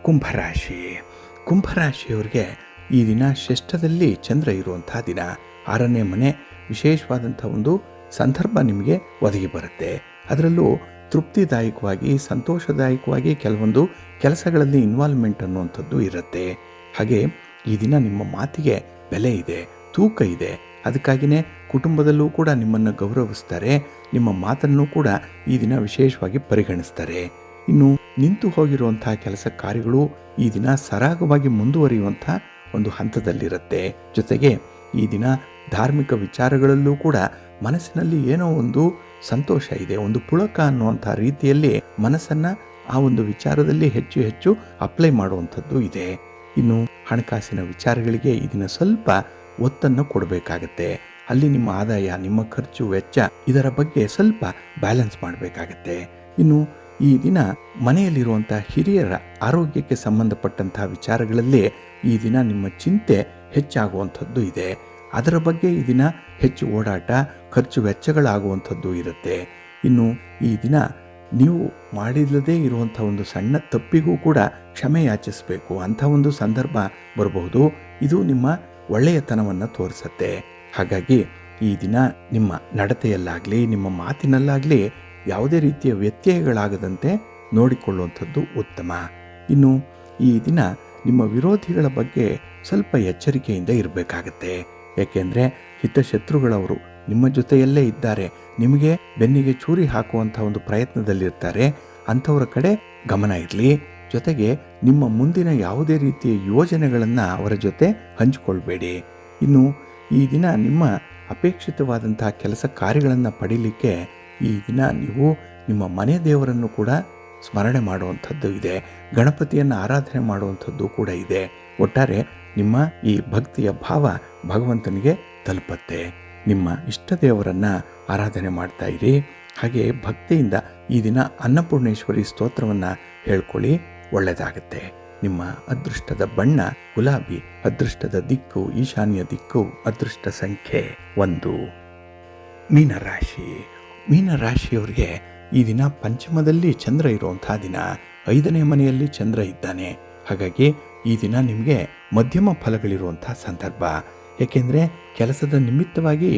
ಕುಂಭರಾಶಿ. ಕುಂಭರಾಶಿಯವರಿಗೆ ಈ ದಿನ ಷಷ್ಠದಲ್ಲಿ ಚಂದ್ರ ಇರುವಂಥ ದಿನ. 6ನೇ ಮನೆ, ವಿಶೇಷವಾದಂಥ ಒಂದು ಸಂದರ್ಭ ನಿಮಗೆ ಒದಗಿ ಬರುತ್ತೆ. ಅದರಲ್ಲೂ ತೃಪ್ತಿದಾಯಕವಾಗಿ ಸಂತೋಷದಾಯಕವಾಗಿ ಕೆಲವೊಂದು ಕೆಲಸಗಳಲ್ಲಿ ಇನ್ವಾಲ್ವ್ಮೆಂಟ್ ಅನ್ನುವಂಥದ್ದು ಇರುತ್ತೆ. ಹಾಗೆ ಈ ದಿನ ನಿಮ್ಮ ಮಾತಿಗೆ ಬೆಲೆ ಇದೆ, ತೂಕ ಇದೆ. ಅದಕ್ಕಾಗಿಯೇ ಕುಟುಂಬದಲ್ಲೂ ಕೂಡ ನಿಮ್ಮನ್ನು ಗೌರವಿಸ್ತಾರೆ, ನಿಮ್ಮ ಮಾತನ್ನು ಕೂಡ ಈ ದಿನ ವಿಶೇಷವಾಗಿ ಪರಿಗಣಿಸ್ತಾರೆ. ಇನ್ನು ನಿಂತು ಹೋಗಿರುವಂಥ ಕೆಲಸ ಕಾರ್ಯಗಳು ಈ ದಿನ ಸರಾಗವಾಗಿ ಮುಂದುವರಿಯುವಂಥ ಒಂದು ಹಂತದಲ್ಲಿರುತ್ತೆ. ಜೊತೆಗೆ ಈ ದಿನ ಧಾರ್ಮಿಕ ವಿಚಾರಗಳಲ್ಲೂ ಕೂಡ ಮನಸ್ಸಿನಲ್ಲಿ ಏನೋ ಒಂದು ಸಂತೋಷ ಇದೆ, ಒಂದು ಪುಳಕ ಅನ್ನುವಂಥ ರೀತಿಯಲ್ಲಿ ಮನಸ್ಸನ್ನು ಆ ಒಂದು ವಿಚಾರದಲ್ಲಿ ಹೆಚ್ಚು ಹೆಚ್ಚು ಅಪ್ಲೈ ಮಾಡುವಂಥದ್ದು ಇದೆ. ಇನ್ನು ಹಣಕಾಸಿನ ವಿಚಾರಗಳಿಗೆ ಈ ದಿನ ಸ್ವಲ್ಪ ಒತ್ತನ್ನು ಕೊಡಬೇಕಾಗತ್ತೆ. ಅಲ್ಲಿ ನಿಮ್ಮ ಆದಾಯ, ನಿಮ್ಮ ಖರ್ಚು ವೆಚ್ಚ ಇದರ ಬಗ್ಗೆ ಸ್ವಲ್ಪ ಬ್ಯಾಲೆನ್ಸ್ ಮಾಡಬೇಕಾಗತ್ತೆ. ಇನ್ನು ಈ ದಿನ ಮನೆಯಲ್ಲಿರುವಂಥ ಹಿರಿಯರ ಆರೋಗ್ಯಕ್ಕೆ ಸಂಬಂಧಪಟ್ಟಂಥ ವಿಚಾರಗಳಲ್ಲಿ ಈ ದಿನ ನಿಮ್ಮ ಚಿಂತೆ ಹೆಚ್ಚಾಗುವಂಥದ್ದು ಇದೆ. ಅದರ ಬಗ್ಗೆ ಈ ದಿನ ಹೆಚ್ಚು ಓಡಾಟ, ಖರ್ಚು ವೆಚ್ಚಗಳಾಗುವಂಥದ್ದು ಇರುತ್ತೆ. ಇನ್ನು ಈ ದಿನ ನೀವು ಮಾಡಿಲ್ಲದೇ ಇರುವಂಥ ಒಂದು ಸಣ್ಣ ತಪ್ಪಿಗೂ ಕೂಡ ಕ್ಷಮೆ ಯಾಚಿಸಬೇಕು ಅಂಥ ಒಂದು ಸಂದರ್ಭ ಬರಬಹುದು. ಇದು ನಿಮ್ಮ ಒಳ್ಳೆಯತನವನ್ನು ತೋರಿಸುತ್ತೆ. ಹಾಗಾಗಿ ಈ ದಿನ ನಿಮ್ಮ ನಡತೆಯಲ್ಲಾಗಲಿ ನಿಮ್ಮ ಮಾತಿನಲ್ಲಾಗಲಿ ಯಾವುದೇ ರೀತಿಯ ವ್ಯತ್ಯಯಗಳಾಗದಂತೆ ನೋಡಿಕೊಳ್ಳುವಂಥದ್ದು ಉತ್ತಮ. ಇನ್ನು ಈ ದಿನ ನಿಮ್ಮ ವಿರೋಧಿಗಳ ಬಗ್ಗೆ ಸ್ವಲ್ಪ ಎಚ್ಚರಿಕೆಯಿಂದ ಇರಬೇಕಾಗತ್ತೆ. ಏಕೆಂದರೆ ಹಿತಶತ್ರುಗಳವರು ನಿಮ್ಮ ಜೊತೆಯಲ್ಲೇ ಇದ್ದಾರೆ, ನಿಮಗೆ ಬೆನ್ನಿಗೆ ಚೂರಿ ಹಾಕುವಂಥ ಒಂದು ಪ್ರಯತ್ನದಲ್ಲಿರ್ತಾರೆ. ಅಂಥವರ ಕಡೆ ಗಮನ ಇರಲಿ. ಜೊತೆಗೆ ನಿಮ್ಮ ಮುಂದಿನ ಯಾವುದೇ ರೀತಿಯ ಯೋಜನೆಗಳನ್ನು ಅವರ ಜೊತೆ ಹಂಚಿಕೊಳ್ಬೇಡಿ. ಇನ್ನು ಈ ದಿನ ನಿಮ್ಮ ಅಪೇಕ್ಷಿತವಾದಂಥ ಕೆಲಸ ಕಾರ್ಯಗಳನ್ನು ಪಡೀಲಿಕ್ಕೆ ಈ ದಿನ ನೀವು ನಿಮ್ಮ ಮನೆ ದೇವರನ್ನು ಕೂಡ ಸ್ಮರಣೆ ಮಾಡುವಂಥದ್ದು ಇದೆ, ಗಣಪತಿಯನ್ನು ಆರಾಧನೆ ಮಾಡುವಂಥದ್ದು ಕೂಡ ಇದೆ. ಒಟ್ಟಾರೆ ನಿಮ್ಮ ಈ ಭಕ್ತಿಯ ಭಾವ ಭಗವಂತನಿಗೆ ತಲುಪತ್ತೆ. ನಿಮ್ಮ ಇಷ್ಟ ದೇವರನ್ನು ಆರಾಧನೆ ಮಾಡ್ತಾ ಇರಿ. ಹಾಗೆ ಭಕ್ತಿಯಿಂದ ಈ ದಿನ ಅನ್ನಪೂರ್ಣೇಶ್ವರಿ ಸ್ತೋತ್ರವನ್ನು ಹೇಳ್ಕೊಳ್ಳಿ, ಒಳ್ಳೆಯದಾಗತ್ತೆ. ನಿಮ್ಮ ಅದೃಷ್ಟದ ಬಣ್ಣ ಗುಲಾಬಿ, ಅದೃಷ್ಟದ ದಿಕ್ಕು ಈಶಾನ್ಯ ದಿಕ್ಕು, ಅದೃಷ್ಟ ಸಂಖ್ಯೆ 1. ಮೀನರಾಶಿ. ಮೀನರಾಶಿಯವರಿಗೆ ಈ ದಿನ ಪಂಚಮದಲ್ಲಿ ಚಂದ್ರ ಇರುವಂಥ ದಿನ. 5ನೇ ಮನೆಯಲ್ಲಿ ಚಂದ್ರ ಇದ್ದಾನೆ. ಹಾಗಾಗಿ ಈ ದಿನ ನಿಮಗೆ ಮಧ್ಯಮ ಫಲಗಳಿರುವಂಥ ಸಂದರ್ಭ. ಏಕೆಂದರೆ ಕೆಲಸದ ನಿಮಿತ್ತವಾಗಿ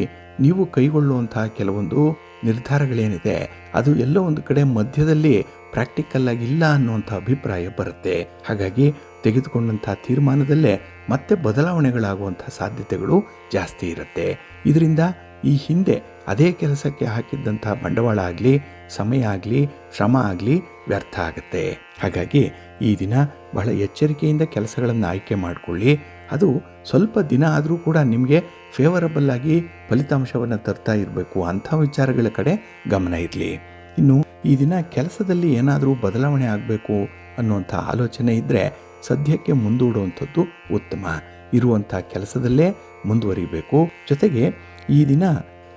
ನೀವು ಕೈಗೊಳ್ಳುವಂಥ ಕೆಲವೊಂದು ನಿರ್ಧಾರಗಳೇನಿದೆ ಅದು ಎಲ್ಲೋ ಒಂದು ಕಡೆ ಮಧ್ಯದಲ್ಲಿ ಪ್ರಾಕ್ಟಿಕಲ್ ಆಗಿ ಇಲ್ಲ ಅನ್ನುವಂಥ ಅಭಿಪ್ರಾಯ ಬರುತ್ತೆ. ಹಾಗಾಗಿ ತೆಗೆದುಕೊಂಡಂಥ ತೀರ್ಮಾನದಲ್ಲೇ ಮತ್ತೆ ಬದಲಾವಣೆಗಳಾಗುವಂಥ ಸಾಧ್ಯತೆಗಳು ಜಾಸ್ತಿ ಇರುತ್ತೆ. ಇದರಿಂದ ಈ ಹಿಂದೆ ಅದೇ ಕೆಲಸಕ್ಕೆ ಹಾಕಿದ್ದಂಥ ಬಂಡವಾಳ ಆಗಲಿ, ಸಮಯ ಆಗಲಿ, ಶ್ರಮ ಆಗಲಿ ವ್ಯರ್ಥ ಆಗುತ್ತೆ. ಹಾಗಾಗಿ ಈ ದಿನ ಬಹಳ ಎಚ್ಚರಿಕೆಯಿಂದ ಕೆಲಸಗಳನ್ನು ಆಯ್ಕೆ ಮಾಡಿಕೊಳ್ಳಿ. ಅದು ಸ್ವಲ್ಪ ದಿನ ಆದರೂ ಕೂಡ ನಿಮಗೆ ಫೇವರಬಲ್ ಆಗಿ ಫಲಿತಾಂಶವನ್ನು ತರ್ತಾ ಇರಬೇಕು. ಅಂಥ ವಿಚಾರಗಳ ಕಡೆ ಗಮನ ಇರಲಿ. ಇನ್ನು ಈ ದಿನ ಕೆಲಸದಲ್ಲಿ ಏನಾದರೂ ಬದಲಾವಣೆ ಆಗಬೇಕು ಅನ್ನುವಂಥ ಆಲೋಚನೆ ಇದ್ದರೆ ಸದ್ಯಕ್ಕೆ ಮುಂದೂಡುವಂಥದ್ದು ಉತ್ತಮ. ಇರುವಂಥ ಕೆಲಸದಲ್ಲೇ ಮುಂದುವರಿಬೇಕು. ಜೊತೆಗೆ ಈ ದಿನ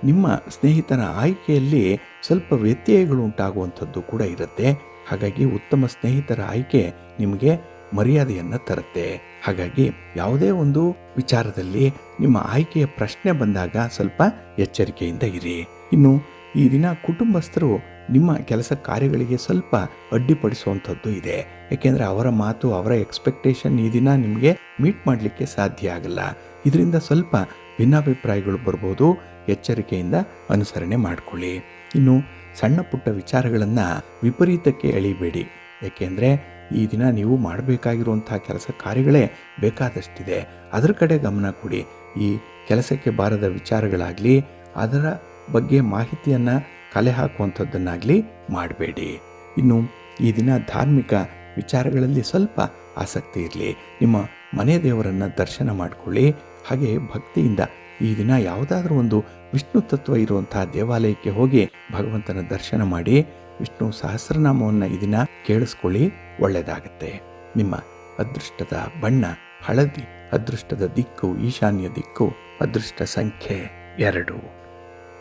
ನಿಮ್ಮ ಸ್ನೇಹಿತರ ಆಯ್ಕೆಯಲ್ಲಿ ಸ್ವಲ್ಪ ವ್ಯತ್ಯಯಗಳು ಉಂಟಾಗುವಂಥದ್ದು ಕೂಡ ಇರುತ್ತೆ. ಹಾಗಾಗಿ ಉತ್ತಮ ಸ್ನೇಹಿತರ ಆಯ್ಕೆ ನಿಮಗೆ ಮರ್ಯಾದೆಯನ್ನು ತರುತ್ತೆ. ಹಾಗಾಗಿ ಯಾವುದೇ ಒಂದು ವಿಚಾರದಲ್ಲಿ ನಿಮ್ಮ ಆಯ್ಕೆಯ ಪ್ರಶ್ನೆ ಬಂದಾಗ ಸ್ವಲ್ಪ ಎಚ್ಚರಿಕೆಯಿಂದ ಇರಿ. ಇನ್ನು ಈ ದಿನ ಕುಟುಂಬಸ್ಥರು ನಿಮ್ಮ ಕೆಲಸ ಕಾರ್ಯಗಳಿಗೆ ಸ್ವಲ್ಪ ಅಡ್ಡಿಪಡಿಸುವಂಥದ್ದು ಇದೆ. ಏಕೆಂದರೆ ಅವರ ಮಾತು, ಅವರ ಎಕ್ಸ್ಪೆಕ್ಟೇಷನ್ ಈ ದಿನ ನಿಮಗೆ ಮೀಟ್ ಮಾಡಲಿಕ್ಕೆ ಸಾಧ್ಯ ಆಗಲ್ಲ. ಇದರಿಂದ ಸ್ವಲ್ಪ ಭಿನ್ನಾಭಿಪ್ರಾಯಗಳು ಬರ್ಬೋದು. ಎಚ್ಚರಿಕೆಯಿಂದ ಅನುಸರಣೆ ಮಾಡಿಕೊಳ್ಳಿ. ಇನ್ನು ಸಣ್ಣ ಪುಟ್ಟ ವಿಚಾರಗಳನ್ನು ವಿಪರೀತಕ್ಕೆ ಎಳಿಬೇಡಿ. ಏಕೆಂದರೆ ಈ ದಿನ ನೀವು ಮಾಡಬೇಕಾಗಿರುವಂಥ ಕೆಲಸ ಕಾರ್ಯಗಳೇ ಬೇಕಾದಷ್ಟಿದೆ. ಅದರ ಕಡೆ ಗಮನ ಕೊಡಿ. ಈ ಕೆಲಸಕ್ಕೆ ಬಾರದ ವಿಚಾರಗಳಾಗಲಿ, ಅದರ ಬಗ್ಗೆ ಮಾಹಿತಿಯನ್ನು ಕಲೆ ಹಾಕುವಂಥದ್ದನ್ನಾಗಲಿ ಮಾಡಬೇಡಿ. ಇನ್ನು ಈ ದಿನ ಧಾರ್ಮಿಕ ವಿಚಾರಗಳಲ್ಲಿ ಸ್ವಲ್ಪ ಆಸಕ್ತಿ ಇರಲಿ. ನಿಮ್ಮ ಮನೆ ದೇವರನ್ನು ದರ್ಶನ ಮಾಡಿಕೊಳ್ಳಿ. ಹಾಗೆ ಭಕ್ತಿಯಿಂದ ಈ ದಿನ ಯಾವುದಾದ್ರೂ ಒಂದು ವಿಷ್ಣು ತತ್ವ ಇರುವಂಥ ದೇವಾಲಯಕ್ಕೆ ಹೋಗಿ ಭಗವಂತನ ದರ್ಶನ ಮಾಡಿ ವಿಷ್ಣು ಸಹಸ್ರನಾಮವನ್ನು ಈ ದಿನ ಕೇಳಿಸ್ಕೊಳ್ಳಿ, ಒಳ್ಳೆಯದಾಗತ್ತೆ. ನಿಮ್ಮ ಅದೃಷ್ಟದ ಬಣ್ಣ ಹಳದಿ, ಅದೃಷ್ಟದ ದಿಕ್ಕು ಈಶಾನ್ಯ ದಿಕ್ಕು, ಅದೃಷ್ಟ ಸಂಖ್ಯೆ 2.